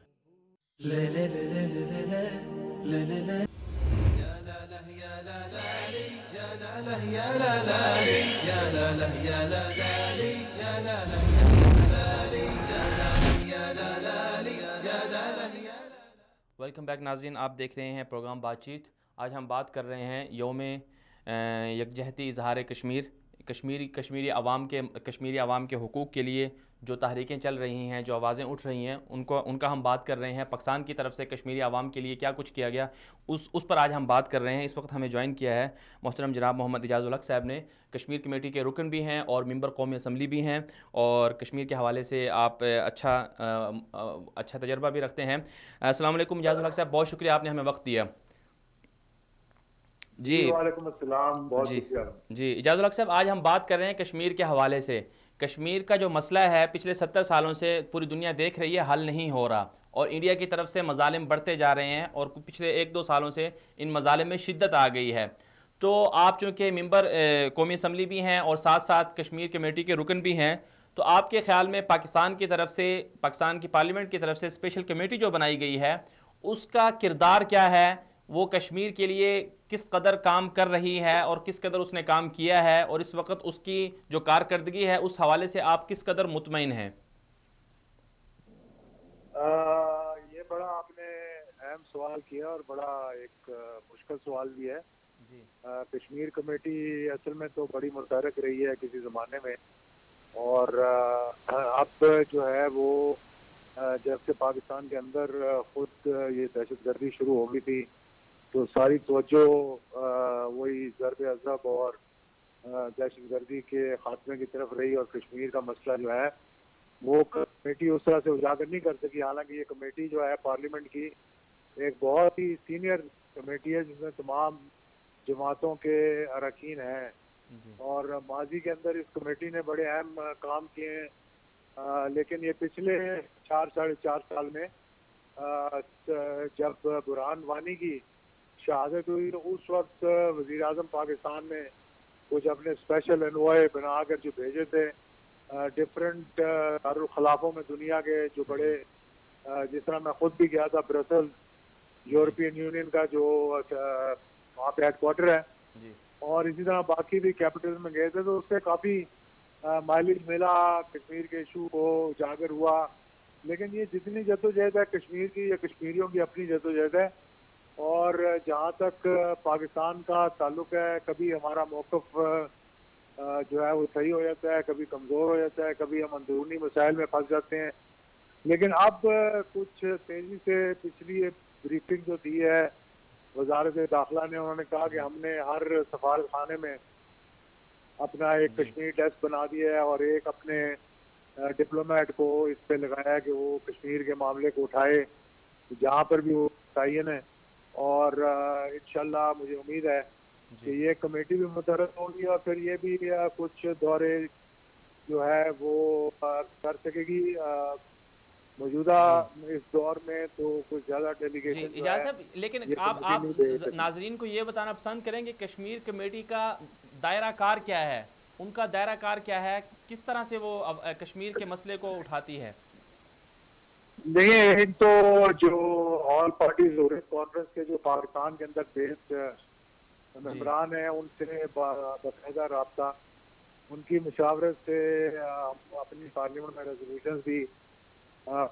ویلکم بیک ناظرین، آپ دیکھ رہے ہیں پروگرام بات چیت۔ آج ہم بات کر رہے ہیں یوم یکجہتی اظہار کشمیری عوام کے حقوق کے لیے جو تحریکیں چل رہی ہیں، جو آوازیں اٹھ رہی ہیں، ان کا ہم بات کر رہے ہیں۔ پاکستان کی طرف سے کشمیری عوام کے لیے کیا کچھ کیا گیا، اس پر آج ہم بات کر رہے ہیں۔ اس وقت ہمیں جوائن کیا ہے محترم جناب محمد اعجاز الحق صاحب نے، کشمیر کمیٹی کے رکن بھی ہیں اور ممبر قومی اسمبلی بھی ہیں، اور کشمیر کے حوالے سے آپ اچھا تجربہ بھی رکھتے ہیں۔ السلام علیکم اعجاز الحق صاحب، بہت شکریہ آپ نے ہمیں وقت دیا۔ جی وعلیکم السلام، بہت شکریہ۔ جی اعجاز الحق صاحب، آج ہم بات کر رہے ہیں کشمیر کے حوالے سے۔ کشمیر کا جو مسئلہ ہے پچھلے 70 سالوں سے پوری دنیا دیکھ رہی ہے، حل نہیں ہو رہا، اور انڈیا کی طرف سے مظالم بڑھتے جا رہے ہیں، اور پچھلے 1-2 سالوں سے ان مظالم میں شدت آ گئی ہے۔ تو آپ چونکہ ممبر قومی اسمبلی بھی ہیں اور ساتھ ساتھ کشمیر کمیٹی کے رکن بھی ہیں، تو آپ کے خیال میں پاکستان کی طرف سے، پاکستان کی پارلیمنٹ کی طرف سے اسپیشل کمیٹی جو بنائی گئی ہے، اس کا کردار کیا ہے؟ وہ کشمیر کے لیے کس قدر کام کر رہی ہے اور کس قدر اس نے کام کیا ہے، اور اس وقت اس کی جو کارکردگی ہے اس حوالے سے آپ کس قدر مطمئن ہیں؟ یہ بڑا آپ نے اہم سوال کیا اور بڑا ایک مشکل سوال بھی ہے۔ کشمیر کمیٹی اصل میں تو بڑی متحرک رہی ہے کسی زمانے میں، اور اب جو ہے وہ جب سے پاکستان کے اندر خود یہ دہشت گردی شروع ہو گئی تھی تو ساری توجہ وہی ضرب عضب اور دہشت گردی کے خاتمے کی طرف رہی، اور کشمیر کا مسئلہ جو ہے وہ کمیٹی اس طرح سے اجاگر نہیں کر سکی۔ حالانکہ یہ کمیٹی جو ہے پارلیمنٹ کی ایک بہت ہی سینئر کمیٹی ہے جس میں تمام جماعتوں کے اراکین ہیں، اور ماضی کے اندر اس کمیٹی نے بڑے اہم کام کیے ہیں، لیکن یہ پچھلے 4-4.5 سال میں جب برہان وانی کی شہادت ہوئی تو اس وقت وزیر اعظم پاکستان نے کچھ اپنے اسپیشل انوائے بنا کر جو بھیجے تھے ڈفرینٹ دارالخلافوں میں دنیا کے جو بڑے، جس طرح میں خود بھی گیا تھا برسل، یورپین یونین کا جو وہاں پہ ہیڈ کوارٹر ہے، اور اسی طرح باقی بھی کیپٹل میں گئے تھے، تو اس سے کافی مائلیج ملا، کشمیر کے ایشو کو اجاگر ہوا۔ لیکن یہ جتنی جدوجہد ہے کشمیر کی، یا کشمیریوں کی اپنی جدوجہد ہے، اور جہاں تک پاکستان کا تعلق ہے کبھی ہمارا موقف جو ہے وہ صحیح ہو جاتا ہے، کبھی کمزور ہو جاتا ہے، کبھی ہم اندرونی مسائل میں پھنس جاتے ہیں۔ لیکن اب کچھ تیزی سے پچھلی بریفنگ جو دی ہے وزارت داخلہ نے، انہوں نے کہا کہ ہم نے ہر سفارت خانے میں اپنا ایک کشمیر ڈیسک بنا دیا ہے، اور ایک اپنے ڈپلومیٹ کو اس پہ لگایا کہ وہ کشمیر کے معاملے کو اٹھائے جہاں پر بھی وہ متعین ہے، اور انشاءاللہ مجھے امید ہے کہ یہ کمیٹی بھی متحرک ہوگی، اور پھر یہ بھی کچھ دورے جو ہے وہ کر سکے گی۔ موجودہ اس دور میں تو کچھ زیادہ ڈیلیگیشن اجازت صاحب، لیکن آپ ناظرین کو یہ بتانا پسند کریں کہ کشمیر کمیٹی کا دائرہ کار کیا ہے، ان کا دائرہ کار کیا ہے، کس طرح سے وہ کشمیر کے مسئلے کو اٹھاتی ہے؟ دیکھیے، ایک تو جو آل پارٹیز کانفرنس کے جو پاکستان کے اندر بیسڈ ممبران ہیں ان سے باقاعدہ رابطہ، ان کی مشاورت سے اپنی پارلیمنٹ میں ریزولوشنز بھی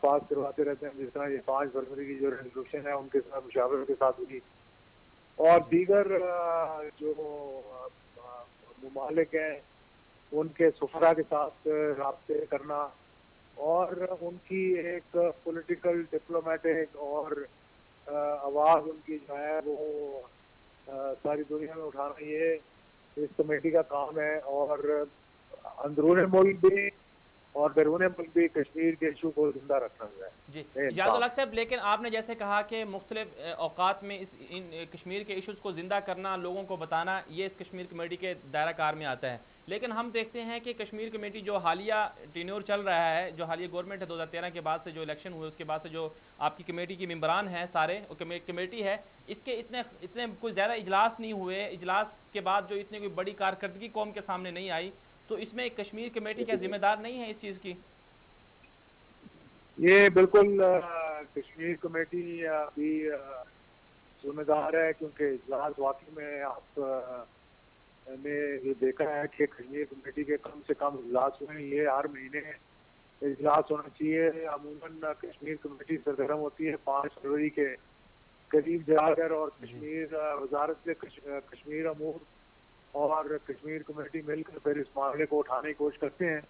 پاس کرواتے رہتے ہیں، جس طرح یہ 5 فروری کی جو ریزولوشن ہے ان کے ساتھ مشاورت کے ساتھ بھی، اور دیگر جو ممالک ہیں ان کے سفراء کے ساتھ رابطے کرنا، اور ان کی ایک پولیٹیکل ڈپلومیٹک اور آواز ان کی جو ہے وہ ساری دنیا میں اٹھانا، یہ اس کمیٹی کا کام ہے۔ اور اندرون ملک بھی اور بیرون ملک بھی کشمیر کے ایشو کو زندہ رکھنا جو ہے. جی اجاز الحق صاحب، لیکن آپ نے جیسے کہا کہ مختلف اوقات میں ان کشمیر کے ایشوز کو زندہ کرنا، لوگوں کو بتانا، یہ اس کشمیر کمیٹی کے دائرہ کار میں آتا ہے. لیکن ہم دیکھتے ہیں کہ کشمیر کمیٹی جو حالیہ ٹینیور چل رہا ہے، جو حالیہ گورنمنٹ ہے 2013 کے بعد سے جو الیکشن ہوئے، اس کے بعد سے جو آپ کی کمیٹی کی ممبران ہیں سارے کمیٹی ہے، اس کے اتنے کوئی زیادہ اجلاس نہیں ہوئے. اجلاس کے بعد جو اتنی کوئی بڑی کارکردگی قوم کے سامنے نہیں آئی، تو اس میں کشمیر کمیٹی کیا ذمہ دار نہیں ہے اس چیز کی؟ یہ بالکل کشمیر کمیٹی بھی ذمہ دار ہے، کیونکہ اجلاس واقعی میں آپ نے یہ دیکھا ہے کہ کشمیر کمیٹی کے کم سے کم اجلاس ہوئے ہیں. یہ ہر مہینے اجلاس ہونا چاہیے. عموماً کشمیر کمیٹی سرگرم ہوتی ہے 5 فروری کے قریب جا کر، اور کشمیر وزارت کشمیر امور اور کشمیر کمیٹی مل کر پھر اس معاملے کو اٹھانے کی کوشش کرتے ہیں.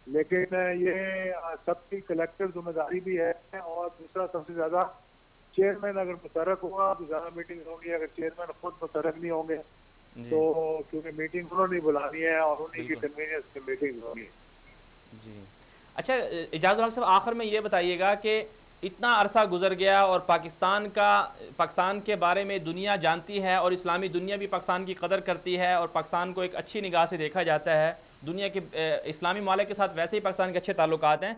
لیکن یہ سب کی کلیکٹر ذمہ داری بھی ہے. اور دوسرا سب سے زیادہ چیئرمین اگر متحرک ہوا تو زیادہ میٹنگ ہوگی. اگر چیئرمین خود متحرک نہیں ہوں گے تو کیونکہ میٹنگ انہوں نے بلانی ہے اور انہیں کی کنوینئنس میں میٹنگ ہوگی. جی اچھا اجاز الحق صاحب، آخر میں یہ بتائیے گا کہ اتنا عرصہ گزر گیا اور پاکستان کے بارے میں دنیا جانتی ہے، اور اسلامی دنیا بھی پاکستان کی قدر کرتی ہے، اور پاکستان کو ایک اچھی نگاہ سے دیکھا جاتا ہے. دنیا کے اسلامی ممالک کے ساتھ ویسے ہی پاکستان کے اچھے تعلقات ہیں.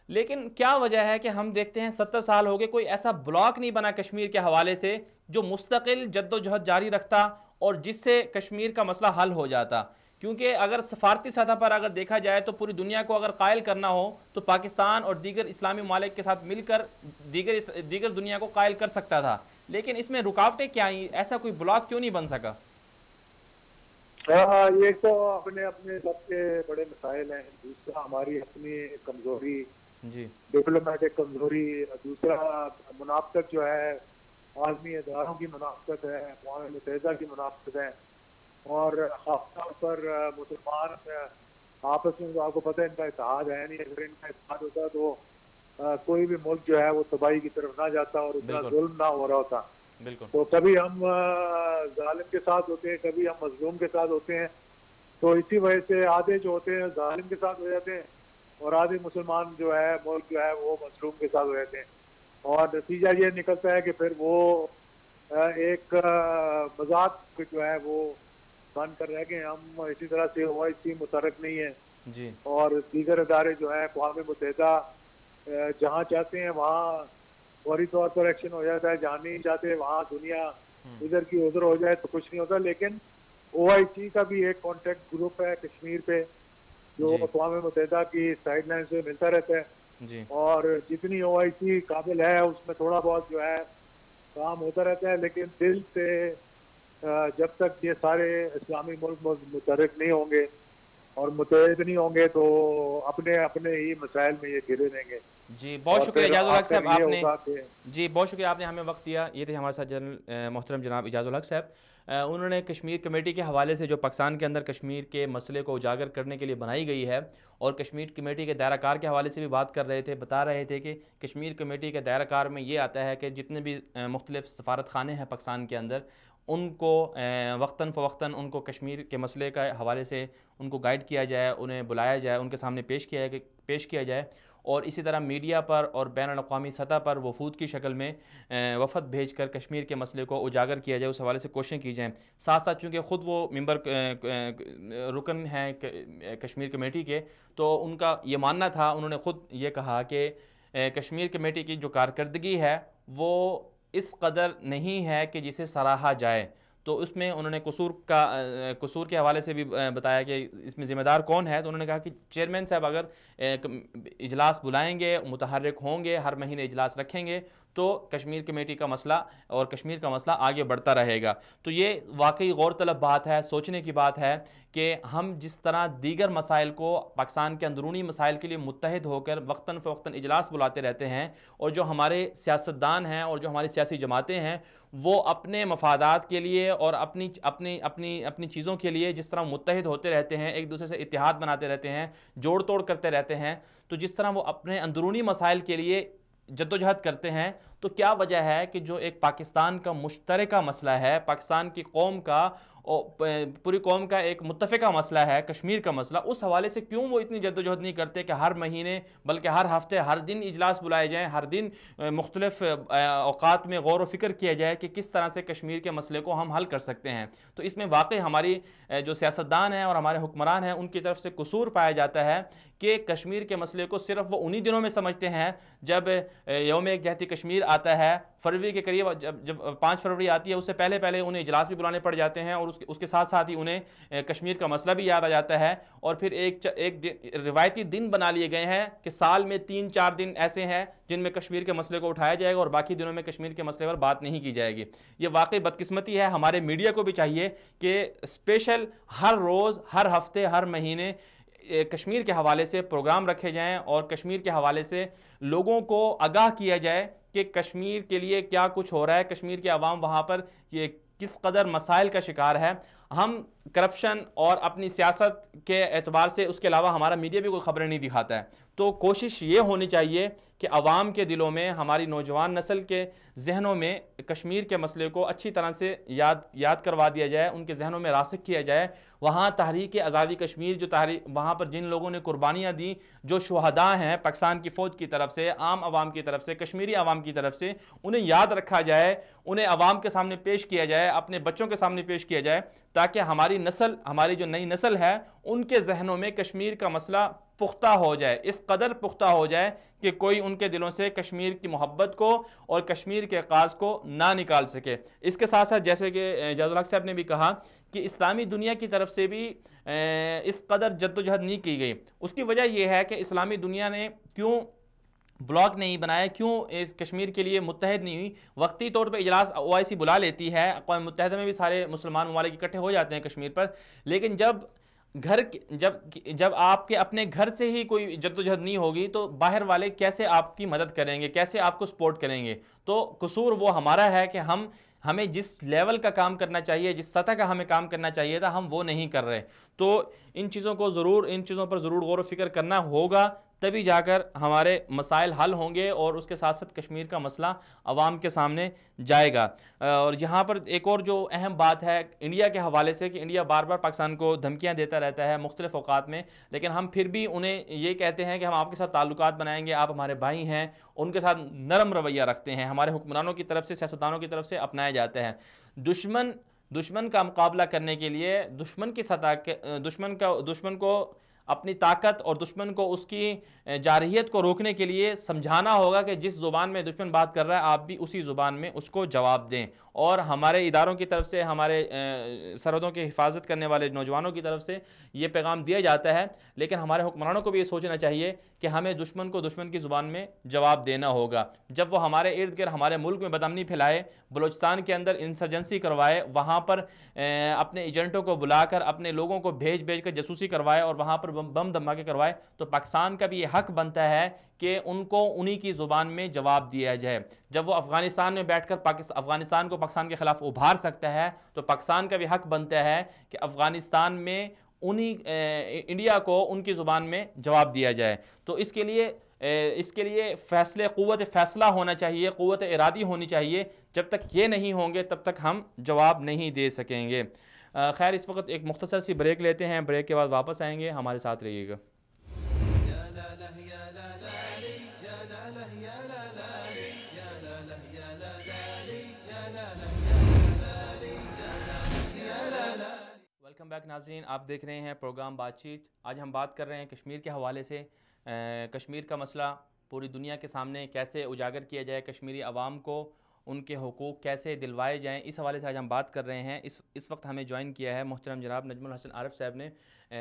لیکن کیا وجہ ہے کہ ہم دیکھتے ہیں 70 سال ہو گئے کوئی ایسا بلاک نہیں بنا کشمیر کے حوالے سے جو مستقل جد و جہد جاری رکھتا اور جس سے کشمیر کا مسئلہ حل ہو جاتا؟ کیونکہ اگر سفارتی سطح پر اگر دیکھا جائے تو پوری دنیا کو اگر قائل کرنا ہو تو پاکستان اور دیگر اسلامی ممالک کے ساتھ مل کر دیگر دنیا کو قائل کر سکتا تھا. لیکن اس میں رکاوٹیں کیا آئیں؟ ایسا کوئی بلاک کیوں نہیں بن سکا؟ یہ تو اپنے سب کے بڑے مسائل ہیں. دوسرا ہماری اپنی کمزوری، ڈپلومیٹک کمزوری. دوسرا منافقت جو ہے، عالمی اداروں کی منافقت ہے، اقوام متحدہ کی منافقت ہے. اور خاص طور پر مسلمان آپس میں آپ کو پتہ ہے ان کا اتحاد ہے نہیں. اگر ان کا اتحاد ہوتا تو کوئی بھی ملک جو ہے وہ تباہی کی طرف نہ جاتا اور اتنا ظلم نہ ہو رہا ہوتا. تو کبھی ہم ظالم کے ساتھ ہوتے ہیں، کبھی ہم مظلوم کے ساتھ ہوتے ہیں. تو اسی وجہ سے آدھے جو ہوتے ہیں ظالم کے ساتھ ہو جاتے ہیں اور آدھے مسلمان جو ہے ملک جو ہے وہ مظلوم کے ساتھ ہو جاتے ہیں. اور نتیجہ یہ نکلتا ہے کہ پھر وہ ایک مذاق جو ہے وہ بن کر رہ گئے. ہم اسی طرح سے OIC متحرک نہیں ہے اور دیگر ادارے جو ہیں اقوام متحدہ جہاں چاہتے ہیں وہاں فوری طور پر ایکشن ہو جاتا ہے، جہاں نہیں چاہتے وہاں دنیا ادھر کی ادھر ہو جائے تو کچھ نہیں ہوتا. لیکن OIC کا بھی ایک کانٹیکٹ گروپ ہے کشمیر پہ جو اقوام متحدہ کی سائڈ لائن سے ملتا رہتا ہے. اور جتنی OIC قابل ہے اس میں تھوڑا بہت جو ہے کام ہوتا رہتا ہے. لیکن دل سے جب تک یہ سارے اسلامی ملک متحرک نہیں ہوں گے اور متحد نہیں ہوں گے تو اپنے ہی مسائل میں یہ گھرے رہیں گے. جی بہت شکریہ اجاز الحق صاحب، بہت شکریہ آپ نے ہمیں وقت دیا. یہ تھے ہمارے ساتھ محترم جناب اجاز الحق صاحب. انہوں نے کشمیر کمیٹی کے حوالے سے جو پاکستان کے اندر کشمیر کے مسئلے کو اجاگر کرنے کے لیے بنائی گئی ہے اور کشمیر کمیٹی کے دائرہ کار کے حوالے سے بھی بات کر رہے تھے. بتا رہے تھے کہ کشمیر کمیٹی کے دائرہ کار میں یہ آتا ہے کہ جتنے بھی مختلف سفارت خانے ہیں پاکستان کے اندر ان کو وقتاً فوقتاً ان کو کشمیر کے مسئلے کا حوالے سے ان کو گائیڈ کیا جائے، انہیں بلایا جائے، ان کے سامنے پیش کیا جائے. اور اسی طرح میڈیا پر اور بین الاقوامی سطح پر وفود کی شکل میں وفد بھیج کر کشمیر کے مسئلے کو اجاگر کیا جائے، اس حوالے سے کوششیں کی جائیں. ساتھ ساتھ چونکہ خود وہ ممبر رکن ہیں کشمیر کمیٹی کے، تو ان کا یہ ماننا تھا، انہوں نے خود یہ کہا کہ کشمیر کمیٹی کی جو کارکردگی ہے وہ اس قدر نہیں ہے کہ جسے سراہا جائے. تو اس میں انہوں نے قصور کے حوالے سے بھی بتایا کہ اس میں ذمہ دار کون ہے. تو انہوں نے کہا کہ چیئرمین صاحب اگر اجلاس بلائیں گے، متحرک ہوں گے، ہر مہینے اجلاس رکھیں گے تو کشمیر کمیٹی کا مسئلہ اور کشمیر کا مسئلہ آگے بڑھتا رہے گا. تو یہ واقعی غور طلب بات ہے، سوچنے کی بات ہے کہ ہم جس طرح دیگر مسائل کو پاکستان کے اندرونی مسائل کے لیے متحد ہو کر وقتاً فوقتاً اجلاس بلاتے رہتے ہیں، اور جو ہمارے سیاستدان ہیں اور جو ہماری سیاسی جماعتیں ہیں وہ اپنے مفادات کے لیے اور اپنی چیزوں کے لیے جس طرح متحد ہوتے رہتے ہیں، ایک دوسرے سے اتحاد بناتے رہتے ہیں، جوڑ توڑ کرتے رہتے ہیں، تو جس طرح وہ اپنے اندرونی مسائل کے لیے جدوجہد کرتے ہیں تو کیا وجہ ہے کہ جو ایک پاکستان کا مشترکہ مسئلہ ہے، پاکستان کی قوم کا، پوری قوم کا ایک متفقہ مسئلہ ہے کشمیر کا مسئلہ، اس حوالے سے کیوں وہ اتنی جدوجہد نہیں کرتے کہ ہر مہینے بلکہ ہر ہفتے ہر دن اجلاس بلائے جائیں، ہر دن مختلف اوقات میں غور و فکر کیا جائے کہ کس طرح سے کشمیر کے مسئلے کو ہم حل کر سکتے ہیں؟ تو اس میں واقعی ہماری جو سیاستدان ہیں اور ہمارے حکمران ہیں ان کی طرف سے قصور پایا جاتا ہے کہ کشمیر کے مسئلے کو صرف وہ انہی دنوں میں سمجھتے ہیں جب یوم یکجہتی کشمیر آتا ہے، فروری کے قریب جب 5 فروری آتی ہے اس سے پہلے انہیں اجلاس بھی بلانے پڑ جاتے ہیں، اور اس کے ساتھ ساتھ ہی انہیں کشمیر کا مسئلہ بھی یاد آ جاتا ہے، اور پھر ایک روایتی دن بنا لیے گئے ہیں کہ سال میں 3-4 دن ایسے ہیں جن میں کشمیر کے مسئلے کو اٹھایا جائے گا اور باقی دنوں میں کشمیر کے مسئلے پر بات نہیں کی جائے گی۔ یہ واقعی بدقسمتی ہے۔ ہمارے میڈیا کو بھی چاہیے کہ اسپیشل ہر روز، ہر ہفتے، ہر مہینے کشمیر کے حوالے سے پروگرام رکھے جائیں اور کشمیر کے حوالے سے لوگوں کو آگاہ کیا جائے کہ کشمیر کے لیے کیا کچھ ہو رہا ہے، کشمیر کے عوام وہاں پر یہ کس قدر مسائل کا شکار ہے۔ ہم کرپشن اور اپنی سیاست کے اعتبار سے اس کے علاوہ ہمارا میڈیا بھی کوئی خبریں نہیں دکھاتا ہے، تو کوشش یہ ہونی چاہیے کہ عوام کے دلوں میں، ہماری نوجوان نسل کے ذہنوں میں کشمیر کے مسئلے کو اچھی طرح سے یاد کروا دیا جائے، ان کے ذہنوں میں راسخ کیا جائے۔ وہاں تحریک آزادی کشمیر وہاں پر جن لوگوں نے قربانیاں دیں، جو شہداء ہیں پاکستان کی فوج کی طرف سے، عام عوام کی طرف سے، کشمیری عوام کی طرف سے، انہیں یاد رکھا جائے، انہیں عوام کے سامنے پیش کیا جائے، اپنے بچوں کے سامنے پیش کیا جائے، تاکہ ہماری جو نئی نسل ہے ان کے ذہنوں میں کشمیر کا مسئلہ پختہ ہو جائے، اس قدر پختہ ہو جائے کہ کوئی ان کے دلوں سے کشمیر کی محبت کو اور کشمیر کے عقاص کو نہ نکال سکے۔ اس کے ساتھ ساتھ جیسے کہ جاز الحق صاحب نے بھی کہا کہ اسلامی دنیا کی طرف سے بھی اس قدر جدوجہد نہیں کی گئی۔ اس کی وجہ یہ ہے کہ اسلامی دنیا نے کیوں بلاک نہیں بنایا، کیوں اس کشمیر کے لیے متحد نہیں ہوئی؟ وقتی طور پہ اجلاس OIC بلا لیتی ہے، اقوام متحدہ میں بھی سارے مسلمان ممالک اکٹھے ہو جاتے ہیں کشمیر پر، لیکن جب آپ کے اپنے گھر سے ہی کوئی جدوجہد نہیں ہوگی تو باہر والے کیسے آپ کی مدد کریں گے، کیسے آپ کو سپورٹ کریں گے؟ تو قصور وہ ہمارا ہے کہ ہمیں جس لیول کا کام کرنا چاہیے، جس سطح کا ہمیں کام کرنا چاہیے تھا، ہم وہ نہیں کر رہے۔ تو ان چیزوں پر ضرور غور و فکر کرنا ہوگا، تبھی جا کر ہمارے مسائل حل ہوں گے اور اس کے ساتھ ساتھ کشمیر کا مسئلہ عوام کے سامنے جائے گا۔ اور یہاں پر ایک اور جو اہم بات ہے انڈیا کے حوالے سے، کہ انڈیا بار بار پاکستان کو دھمکیاں دیتا رہتا ہے مختلف اوقات میں، لیکن ہم پھر بھی انہیں یہ کہتے ہیں کہ ہم آپ کے ساتھ تعلقات بنائیں گے، آپ ہمارے بھائی ہیں، ان کے ساتھ نرم رویہ رکھتے ہیں، ہمارے حکمرانوں کی طرف سے، سیاستدانوں کی طرف سے اپنایا جاتا ہے۔ دشمن کا مقابلہ کرنے کے لیے، دشمن کو اپنی طاقت اور دشمن کو اس کی جارحیت کو روکنے کے لیے سمجھانا ہوگا کہ جس زبان میں دشمن بات کر رہا ہے آپ بھی اسی زبان میں اس کو جواب دیں۔ اور ہمارے اداروں کی طرف سے، ہمارے سرحدوں کی حفاظت کرنے والے نوجوانوں کی طرف سے یہ پیغام دیا جاتا ہے، لیکن ہمارے حکمرانوں کو بھی یہ سوچنا چاہیے کہ ہمیں دشمن کو دشمن کی زبان میں جواب دینا ہوگا۔ جب وہ ہمارے ارد گرد ہمارے ملک میں بدامنی پھیلائے، بلوچستان کے اندر انسرجنسی کروائے، وہاں پر اپنے ایجنٹوں کو بلا کر اپنے لوگوں کو بھیج کر جاسوسی کروائے اور وہاں پر بم دھماکے کروائے، تو پاکستان کا بھی یہ حق بنتا ہے کہ ان کو انہی کی زبان میں جواب دیا جائے۔ جب وہ افغانستان میں بیٹھ کر افغانستان کو پاکستان کے خلاف ابھار سکتا ہے، تو پاکستان کا بھی حق بنتا ہے کہ افغانستان میں انڈیا کو ان کی زبان میں جواب دیا جائے۔ تو اس کے لیے قوت فیصلہ ہونا چاہیے، قوت ارادی ہونی چاہیے۔ جب تک یہ نہیں ہوں گے تب تک ہم جواب نہیں دے سکیں گے۔ خیر، اس وقت ایک مختصر سی بریک لیتے ہیں، بریک کے بعد واپس آئیں گے، ہمارے ساتھ رہیے گا۔ ویلکم بیک ناظرین، آپ دیکھ رہے ہیں پروگرام بات چیت۔ آج ہم بات کر رہے ہیں کشمیر کے حوالے سے، کشمیر کا مسئلہ پوری دنیا کے سامنے کیسے اجاگر کیا جائے، کشمیری عوام کو ان کے حقوق کیسے دلوائے جائیں، اس حوالے سے آج ہم بات کر رہے ہیں۔ اس وقت ہمیں جوائن کیا ہے محترم جناب نجم الحسن عارف صاحب نے،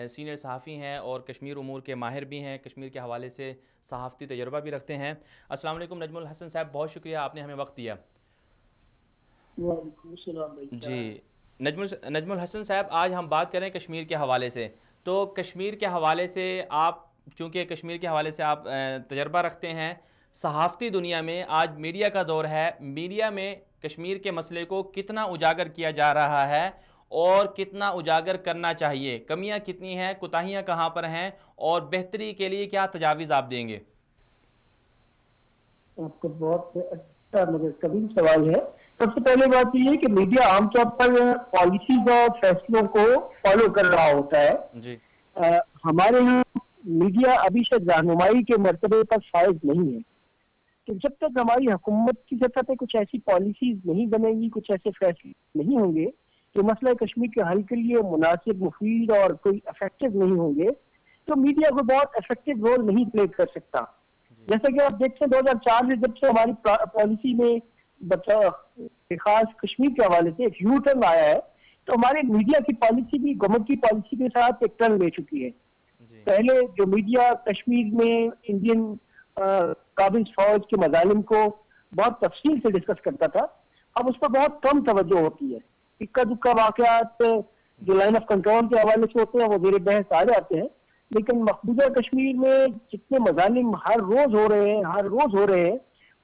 سینئر صحافی ہیں اور کشمیر امور کے ماہر بھی ہیں، کشمیر کے حوالے سے صحافتی تجربہ بھی رکھتے ہیں۔ السلام علیکم نجم الحسن صاحب، بہت شکریہ آپ نے ہمیں وقت دیا۔ وعلیکم السلام بھائی۔ جی نجم الحسن صاحب، آج ہم بات کریں کشمیر کے حوالے سے، تو کشمیر کے حوالے سے آپ، چونکہ کشمیر کے حوالے سے آپ تجربہ رکھتے ہیں، صحافتی دنیا میں آج میڈیا کا دور ہے، میڈیا میں کشمیر کے مسئلے کو کتنا اجاگر کیا جا رہا ہے اور کتنا اجاگر کرنا چاہیے، کمیاں کتنی ہیں، کوتاہیاں کہاں پر ہیں، اور بہتری کے لیے کیا تجاویز آپ دیں گے؟ آپ کا بہت مگر کبھی سوال ہے. سب سے پہلے بات یہ ہے کہ میڈیا عام طور پر پالیسیز اور فیصلوں کو فالو کر رہا ہوتا ہے. جی ہمارے یہاں میڈیا ابھی شاید رہنمائی کے مرتبے پر فائز نہیں ہے. تو جب تک ہماری حکومت کی سطح پہ کچھ ایسی پالیسیز نہیں بنے گی, کچھ ایسے فیصلے نہیں ہوں گے کہ مسئلہ کشمیر کے حل کے لیے مناسب, مفید اور کوئی افیکٹو نہیں ہوں گے, تو میڈیا کو بہت افیکٹو رول نہیں پلے کر سکتا. جیسا کہ آپ دیکھتے ہیں 2004 سے جب سے ہماری پالیسی میں خاص کشمیر کے حوالے سے ایک یو ٹرن آیا ہے, تو ہمارے میڈیا کی پالیسی بھی گورنمنٹ کی پالیسی کے ساتھ ایک ٹرن لے چکی ہے. پہلے جو میڈیا کشمیر میں انڈین قابض فوج کے مظالم کو بہت تفصیل سے ڈسکس کرتا تھا, اب اس پر بہت کم توجہ ہوتی ہے. اکا دکا واقعات جو لائن آف کنٹرول کے حوالے سے ہوتے ہیں وہ زیر بحث آ جاتے ہیں, لیکن مقبوضہ کشمیر میں جتنے مظالم ہر روز ہو رہے ہیں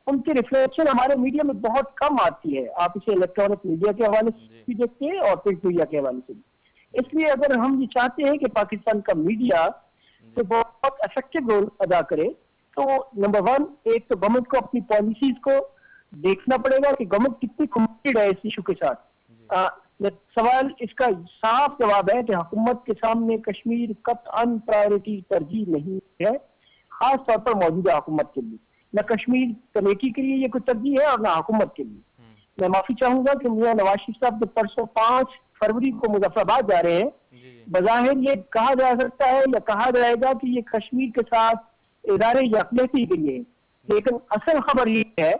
ان کی ریفلیکشن ہمارے میڈیا میں بہت کم آتی ہے. آپ اسے الیکٹرانک میڈیا کے حوالے سے بھی دیکھتے ہیں اور پرنٹ میڈیا کے حوالے سے بھی. اس لیے اگر ہم یہ چاہتے ہیں کہ پاکستان کا میڈیا تو بہت افیکٹو رول ادا کرے, تو نمبر 1 ایک تو گورنمنٹ کو اپنی پالیسیز کو دیکھنا پڑے گا کہ گورنمنٹ کتنی کمیٹڈ ہے اس ایشو کے ساتھ. سوال اس کا صاف جواب ہے کہ حکومت کے سامنے کشمیر قطعاً پرائرٹی ترجیح نہیں ہے, خاص طور پر موجودہ حکومت کے لیے. نہ کشمیر کمیٹی کے لیے یہ کوئی ترجیح ہے اور نہ حکومت کے لیے. میں معافی چاہوں گا کہ میاں نواز شریف صاحب جو پرسوں 5 فروری کو مظفر آباد جا رہے ہیں, بظاہر یہ کہا جا سکتا ہے یا کہا جائے گا کہ یہ کشمیر کے ساتھ ادارے یکجہتی کے لیے, لیکن اصل خبر یہ ہے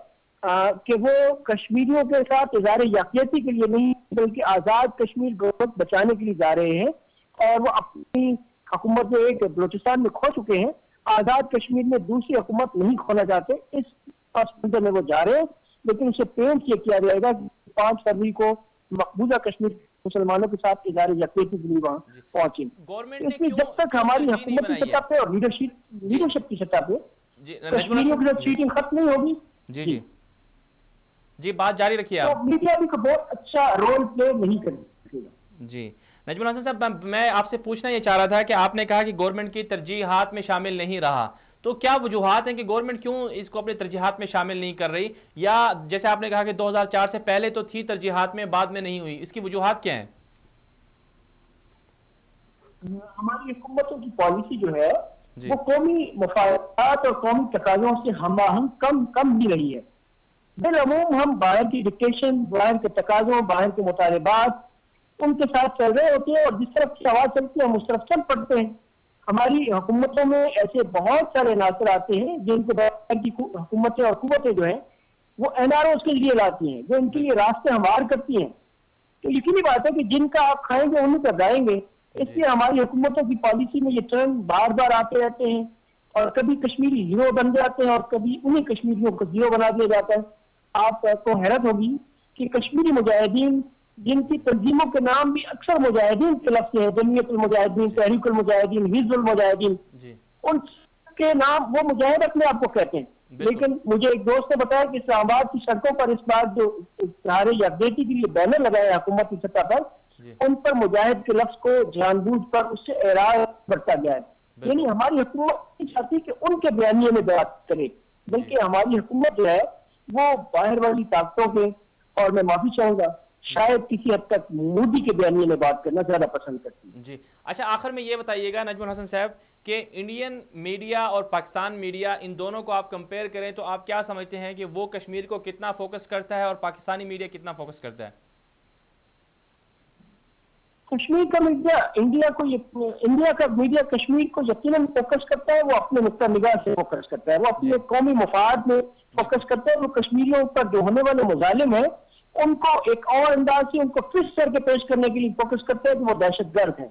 کہ وہ کشمیریوں کے ساتھ ادارے یکجہتی کے لیے نہیں بلکہ آزاد کشمیر گورنمنٹ بچانے کے لیے جا رہے ہیں, اور وہ اپنی حکومت میں ایک بلوچستان میں کھو چکے ہیں, آزاد کشمیر میں دوسری حکومت نہیں کھونا چاہتے. اس پس منظر میں وہ جا رہے ہیں, لیکن اسے پینٹ یہ کیا جائے گا کہ 5 فروری کو مقبوضہ کشمیر مسلمانوں کے ساتھ ادارے یکجہتی کے لیے وہاں پہنچیں. اس لیے جب تک ہماری حکومت کی سطح پہ اور لیڈرشپ کی سطح پہ کشمیریوں کے ساتھ چیٹنگ ختم نہیں ہوگی. جی بات جاری رکھیے آپ. میڈیا بھی بہت اچھا رول پلے نہیں کر سکے گا. جی نجم الحسن صاحب, میں آپ سے پوچھنا یہ چاہ رہا تھا کہ آپ نے کہا کہ گورنمنٹ کی ترجیحات میں شامل نہیں رہا, تو کیا وجوہات ہیں کہ گورنمنٹ کیوں اس کو اپنی ترجیحات میں شامل نہیں کر رہی, یا جیسے آپ نے کہا کہ 2004 سے پہلے تو تھی ترجیحات میں, بعد میں نہیں ہوئی, اس کی وجوہات کیا ہیں؟ ہماری حکومتوں کی پالیسی جو ہے وہ قومی مفادات اور قومی تقاضوں سے ہم آہنگ کم ہی رہی ہے. بالعموم ہم باہر کی ڈکٹیشن, باہر کے تقاضوں, باہر کے مطالبات ان کے ساتھ چل رہے ہوتے ہیں, اور جس طرف کی آواز چلتی ہے ہم اس طرف چل پڑتے ہیں. ہماری حکومتوں میں ایسے بہت سارے عناصر آتے ہیں جن کو باہر کی حکومتیں اور قوتیں جو ہیں وہ NROs کے لیے لاتی ہیں, جو ان کے لیے راستے ہموار کرتی ہیں. تو یقینی بات ہے کہ جن کا آپ کھائیں گے انہیں کا گائیں گے. اس لیے ہماری حکومتوں کی پالیسی میں یہ ٹرن بار بار آتے رہتے ہیں, اور کبھی کشمیری ہیرو بن جاتے ہیں اور کبھی انہیں کشمیریوں کو زیرو بنا دیا جاتا ہے. آپ کو حیرت ہوگی کہ کشمیری مجاہدین جن کی تنظیموں کے نام بھی اکثر مجاہدین کے لفظ ہیں, جمعیت المجاہدین, تحریک المجاہدین, حزب المجاہدین, ان کے نام وہ مجاہد اپنے آپ کو کہتے ہیں. لیکن مجھے ایک دوست نے بتایا کہ اسلام آباد کی سڑکوں پر اس بات جو اشتہار یکجہتی کے لیے بینر لگائے حکومت کی سطح پر, ان پر مجاہد کے لفظ کو جان بوجھ پر اس سے اعراض برتا گیا ہے. یعنی ہماری حکومت نہیں چاہتی کہ ان کے بیانیے میں بات کرے, بلکہ ہماری حکومت جو ہے وہ باہر والی طاقتوں کے, اور میں معافی چاہوں گا شاید کسی حد تک مودی کے بیانیے میں بات کرنا زیادہ پسند کرتی ہے. جی اچھا, آخر میں یہ بتائیے گا نجم الحسن صاحب کہ انڈین میڈیا اور پاکستان میڈیا, ان دونوں کو آپ کمپیئر کریں تو آپ کیا سمجھتے ہیں کہ وہ کشمیر کو کتنا فوکس کرتا ہے اور پاکستانی میڈیا کتنا فوکس کرتا ہے؟ کشمیر کا میڈیا انڈیا کا میڈیا کشمیر کو یقیناً فوکس کرتا ہے, وہ اپنے نقطہ نگاہ سے فوکس کرتا ہے, وہ اپنے قومی مفاد میں فوکس کرتا ہے. وہ کشمیریوں پر جو ہونے والے مظالم ہیں ان کو ایک اور انداز سے ان کو فٹ کر کے پیش کرنے کے لیے فوکس کرتے ہیں کہ وہ دہشت گرد ہیں,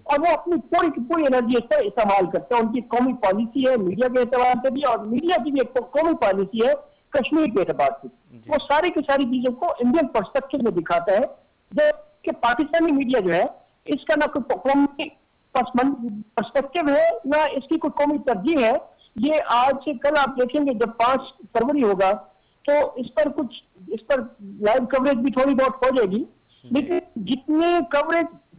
اور وہ اپنی پوری انرجی اس پر استعمال کرتے ہیں. ان کی قومی پالیسی ہے میڈیا کے اعتبار سے بھی, اور میڈیا کی بھی ایک قومی پالیسی ہے کشمیر کے اعتبار سے. وہ ساری کی ساری چیزوں کو انڈین پرسپیکٹو میں دکھاتا ہے, جبکہ پاکستانی میڈیا جو ہے اس کا نہ کوئی قومی پرسپیکٹو ہے نہ اس کی کوئی قومی ترجیح ہے. یہ آج سے کل آپ دیکھیں گے جب 5 فروری ہوگا تو اس پر لائیو کوریج بھی تھوڑی بہت ہو جائے گی, لیکن جتنی کوریج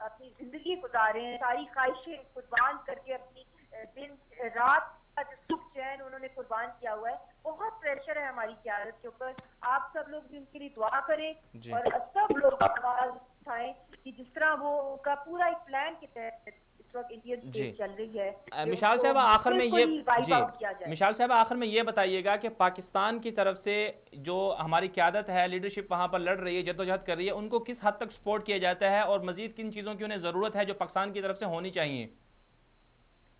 اپنی زندگی گزارے ہیں, ساری خواہشیں قربان کر کے اپنی دن رات کا جو سکھ چین انہوں نے قربان کیا ہوا ہے. بہت پریشر ہے ہماری قیادت کے اوپر. آپ سب لوگ بھی ان کے لیے دعا کریں اور سب لوگ آواز اٹھائیں کہ جس طرح وہ کا پورا ایک پلان کے تحت اس وقت انڈین اسٹیٹ چل رہی ہے. مشال صاحبہ آخر میں یہ بتائیے گا کہ پاکستان کی طرف سے جو ہماری قیادت ہے, لیڈرشپ وہاں پر لڑ رہی ہے, جدوجہد کر رہی ہے, ان کو کس حد تک سپورٹ کیا جاتا ہے اور مزید کن چیزوں کی انہیں ضرورت ہے جو پاکستان کی طرف سے ہونی چاہیے؟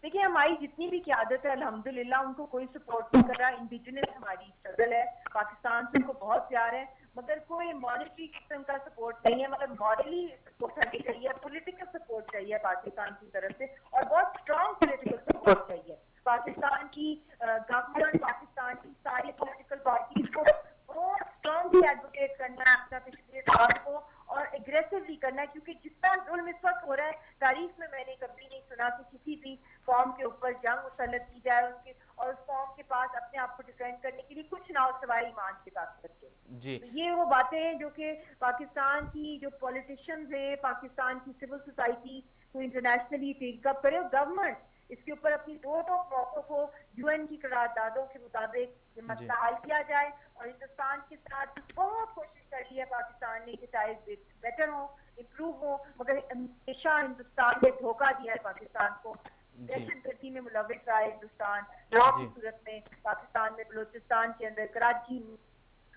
دیکھیں ہماری جتنی بھی قیادت ہے الحمدللہ ان کو کوئی سپورٹ نہیں کر رہا. انڈیجنس ہماری اسٹرگل ہے, پاکستان سے ان کو بہت پیار ہے, مگر کوئی مانیٹری قسم کا سپورٹ نہیں ہے. مگر ماڈلی سپورٹ ہمیں چاہیے, پولیٹیکل سپورٹ چاہیے پاکستان کی طرف سے, اور بہت اسٹرانگ پولیٹیکل سپورٹ چاہیے. پاکستان کی گورنمنٹ, پاکستان کی ساری پولیٹیکل پارٹیز کو بہت اسٹرانگلی ایڈوکیٹ کرنا ہے اپنا کشمیر کو, اور اگریسولی کرنا ہے, کیونکہ جتنا ظلم اس وقت ہو رہا ہے تاریخ میں نے کبھی نہیں سنا کہ کسی بھی قوم کے اوپر جنگ مسلط کی جائے ان کے, اور اس قوم کے پاس اپنے آپ کو ڈیفینڈ کرنے کے لیے کچھ نہ ہو سوائے ایمان کے طاقت کے. یہ وہ باتیں ہیں جو کہ پاکستان کی جو پولیٹیشینز ہیں, پاکستان کی سول سوسائٹی کو انٹرنیشنلی ٹیک اپ کرے, اور گورنمنٹ اس کے اوپر اپنی دو موقعوں کو UN کی قراردادوں کے مطابق یہ مسئلہ حل کیا جائے. اور ہندوستان کے ساتھ بہت کوشش کری ہے پاکستان نے کہ چاہے بیٹر ہو, امپروو ہو, مگر ہمیشہ ہندوستان نے دھوکہ دیا ہے پاکستان کو. دہشت گردی میں ملوث رہا ہے ہندوستان, کی صورت میں پاکستان میں بلوچستان کے اندر کراچی میں,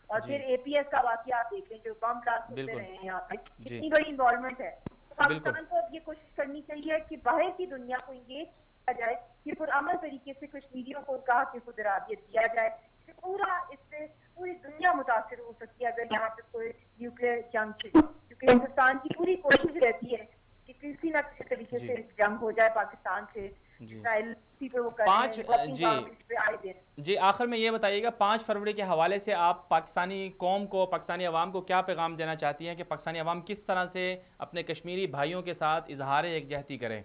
اور پھر APS کا واقعہ آپ دیکھ لیں جو بم بلاسٹ ہوتے رہے ہیں یہاں پہ, اتنی بڑی انوالومنٹ ہے. پاکستان کو اب یہ کوشش کرنی چاہیے کہ باہر کی دنیا کو انگیج کیا جائے, کہ پرامن طریقے سے کشمیریوں کو کہا کہ خود ارادیت دیا جائے. پورا اس سے پوری دنیا متاثر ہو سکتی ہے اگر یہاں پہ کوئی نیوکلیئر جنگ سے, کیونکہ ہندوستان کی پوری کوشش رہتی ہے کہ کسی نہ کسی طریقے سے جنگ ہو جائے پاکستان سے. آخر میں یہ بتائیے گا 5 فروری کے حوالے سے آپ پاکستانی قوم کو, پاکستانی عوام کو کیا پیغام دینا چاہتی ہیں کہ پاکستانی عوام کس طرح سے اپنے کشمیری بھائیوں کے ساتھ اظہار یکجہتی کریں؟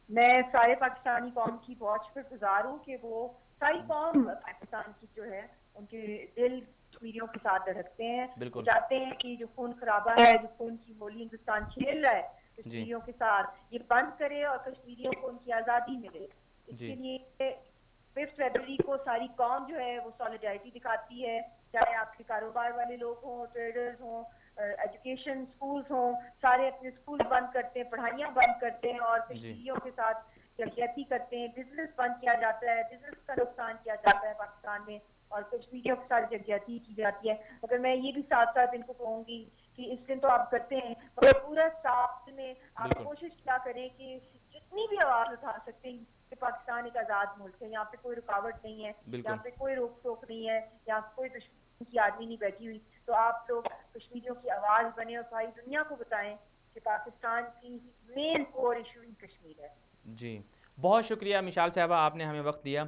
میں سارے پاکستانی قوم کی بہت شکر گزار ہوں کہ وہ ساری قوم پاکستان کی جو ہے ان کے دل کشمیریوں کے ساتھ دھڑکتے ہیں, چاہتے ہیں کہ جو خون خرابہ ہے, جو خون کی ہولی ہندوستان کھیل رہا ہے کشمیریوں کے ساتھ, یہ بند کرے اور کشمیریوں کو ان کی آزادی ملے. اس کے لیے 5 فروری کو ساری قوم جو ہے وہ سالیڈیرٹی دکھاتی ہے, چاہے آپ کے کاروبار والے لوگ ہوں, ٹریڈرز ہوں, ایجوکیشن سکولز ہوں, سارے اپنے سکول بند کرتے ہیں, پڑھائیاں بند کرتے ہیں اور کشمیریوں کے ساتھ یکجہتی کرتے ہیں. بزنس بند کیا جاتا ہے, بزنس کا نقصان کیا جاتا ہے پاکستان میں, اور کشمیریوں کے ساتھ یکجہتی کی جاتی ہے. مگر میں یہ بھی ساتھ ساتھ ان کو کہوں گی کہ اس دن تو آپ کرتے ہیں, مگر پورا سال میں آپ کوشش کیا کریں کہ جتنی بھی آواز اٹھا سکتے ہیں کہ پاکستان ایک آزاد ملک ہے, یہاں پہ کوئی رکاوٹ نہیں ہے, یہاں پہ کوئی روک ٹوک نہیں ہے, یہاں کوئی دشمن کی آدمی نہیں بیٹھی ہوئی. تو آپ لوگ کشمیریوں کی آواز بنے اور ساری دنیا کو بتائیں کہ پاکستان کی مین کور ایشو ہی کشمیر ہے. جی بہت شکریہ مشال صاحبہ, آپ نے ہمیں وقت دیا.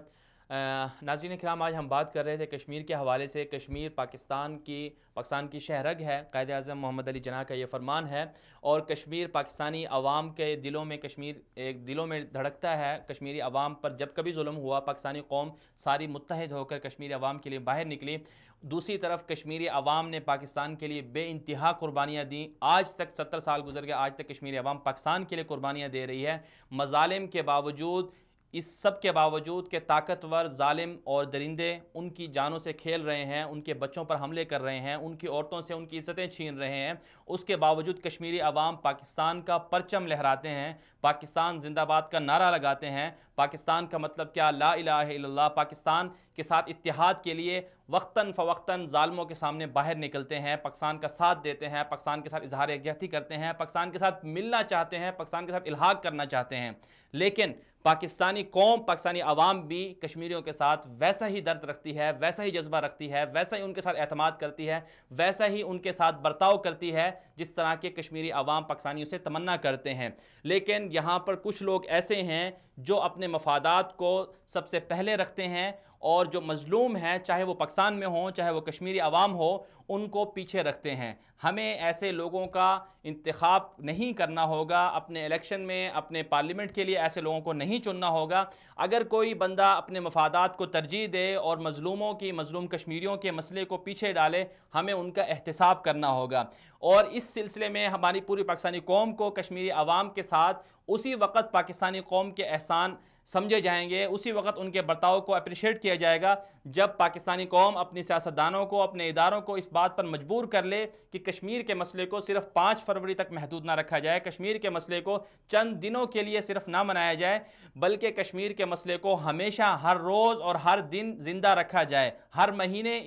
ناظرین کرام, آج ہم بات کر رہے تھے کشمیر کے حوالے سے. کشمیر پاکستان کی شہرگ ہے, قائد اعظم محمد علی جناح کا یہ فرمان ہے, اور کشمیر پاکستانی عوام کے دلوں میں, کشمیر ایک دلوں میں دھڑکتا ہے. کشمیری عوام پر جب کبھی ظلم ہوا, پاکستانی قوم ساری متحد ہو کر کشمیری عوام کے لیے باہر نکلی. دوسری طرف کشمیری عوام نے پاکستان کے لیے بے انتہا قربانیاں دیں. آج تک 70 سال گزر گئے, آج تک کشمیری عوام پاکستان کے لیے قربانیاں دے رہی ہے. مظالم کے باوجود, اس سب کے باوجود کہ طاقتور, ظالم اور درندے ان کی جانوں سے کھیل رہے ہیں, ان کے بچوں پر حملے کر رہے ہیں, ان کی عورتوں سے ان کی عزتیں چھین رہے ہیں, اس کے باوجود کشمیری عوام پاکستان کا پرچم لہراتے ہیں, پاکستان زندہ باد کا نعرہ لگاتے ہیں. پاکستان کا مطلب کیا؟ لا الہ الا اللہ. پاکستان کے ساتھ اتحاد کے لیے وقتاً فوقتاً ظالموں کے سامنے باہر نکلتے ہیں, پاکستان کا ساتھ دیتے ہیں, پاکستان کے ساتھ اظہار یکجہتی کرتے ہیں, پاکستان کے ساتھ ملنا چاہتے ہیں, پاکستان کے ساتھ الحاق کرنا چاہتے ہیں. لیکن پاکستانی قوم, پاکستانی عوام بھی کشمیریوں کے ساتھ ویسا ہی درد رکھتی ہے, ویسا ہی جذبہ رکھتی ہے, ویسا ہی ان کے ساتھ اعتماد کرتی ہے, ویسا ہی ان کے ساتھ برتاؤ کرتی ہے جس طرح کے کشمیری عوام پاکستانیوں سے تمنا کرتے ہیں. لیکن یہاں پر کچھ لوگ ایسے ہیں جو اپنے مفادات کو سب سے پہلے رکھتے ہیں, اور جو مظلوم ہیں, چاہے وہ پاکستان میں ہوں, چاہے وہ کشمیری عوام ہو, ان کو پیچھے رکھتے ہیں۔ ہمیں ایسے لوگوں کا انتخاب نہیں کرنا ہوگا، اپنے الیکشن میں اپنے پارلیمنٹ کے لیے ایسے لوگوں کو نہیں چننا ہوگا۔ اگر کوئی بندہ اپنے مفادات کو ترجیح دے اور مظلوم کشمیریوں کے مسئلے کو پیچھے ڈالے، ہمیں ان کا احتساب کرنا ہوگا۔ اور اس سلسلے میں ہماری پوری پاکستانی قوم کو کشمیری عوام کے ساتھ اسی وقت پاکستانی قوم کے احسان سمجھے جائیں گے، اسی وقت ان کے برتاؤ کو اپریشیٹ کیا جائے گا جب پاکستانی قوم اپنی سیاستدانوں کو، اپنے اداروں کو اس بات پر مجبور کر لے کہ کشمیر کے مسئلے کو صرف 5 فروری تک محدود نہ رکھا جائے، کشمیر کے مسئلے کو چند دنوں کے لیے صرف نہ منایا جائے، بلکہ کشمیر کے مسئلے کو ہمیشہ ہر روز اور ہر دن زندہ رکھا جائے، ہر مہینے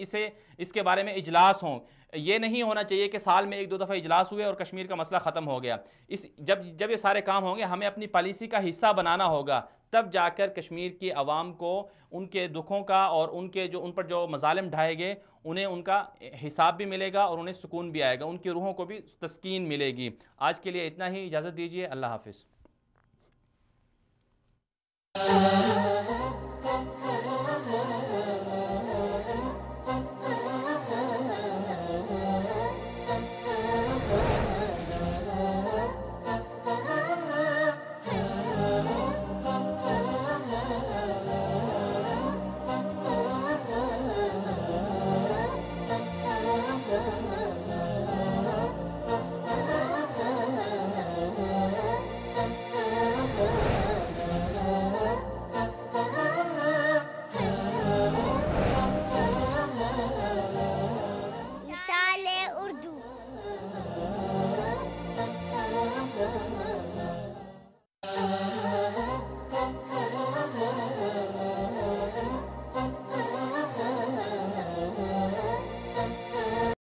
اس کے بارے میں اجلاس ہوں۔ یہ نہیں ہونا چاہیے کہ سال میں 1-2 دفعہ اجلاس ہوئے اور کشمیر کا مسئلہ ختم ہو گیا۔ جب یہ سارے کام ہوں گے ہمیں اپنی پالیسی کا حصہ بنانا ہوگا، تب جا کر کشمیر کی عوام کو ان کے دکھوں کا اور ان پر جو مظالم ڈھائے گئے انہیں ان کا حساب بھی ملے گا اور انہیں سکون بھی آئے گا، ان کی روحوں کو بھی تسکین ملے گی۔ آج کے لیے اتنا ہی، اجازت دیجیے، اللہ حافظ۔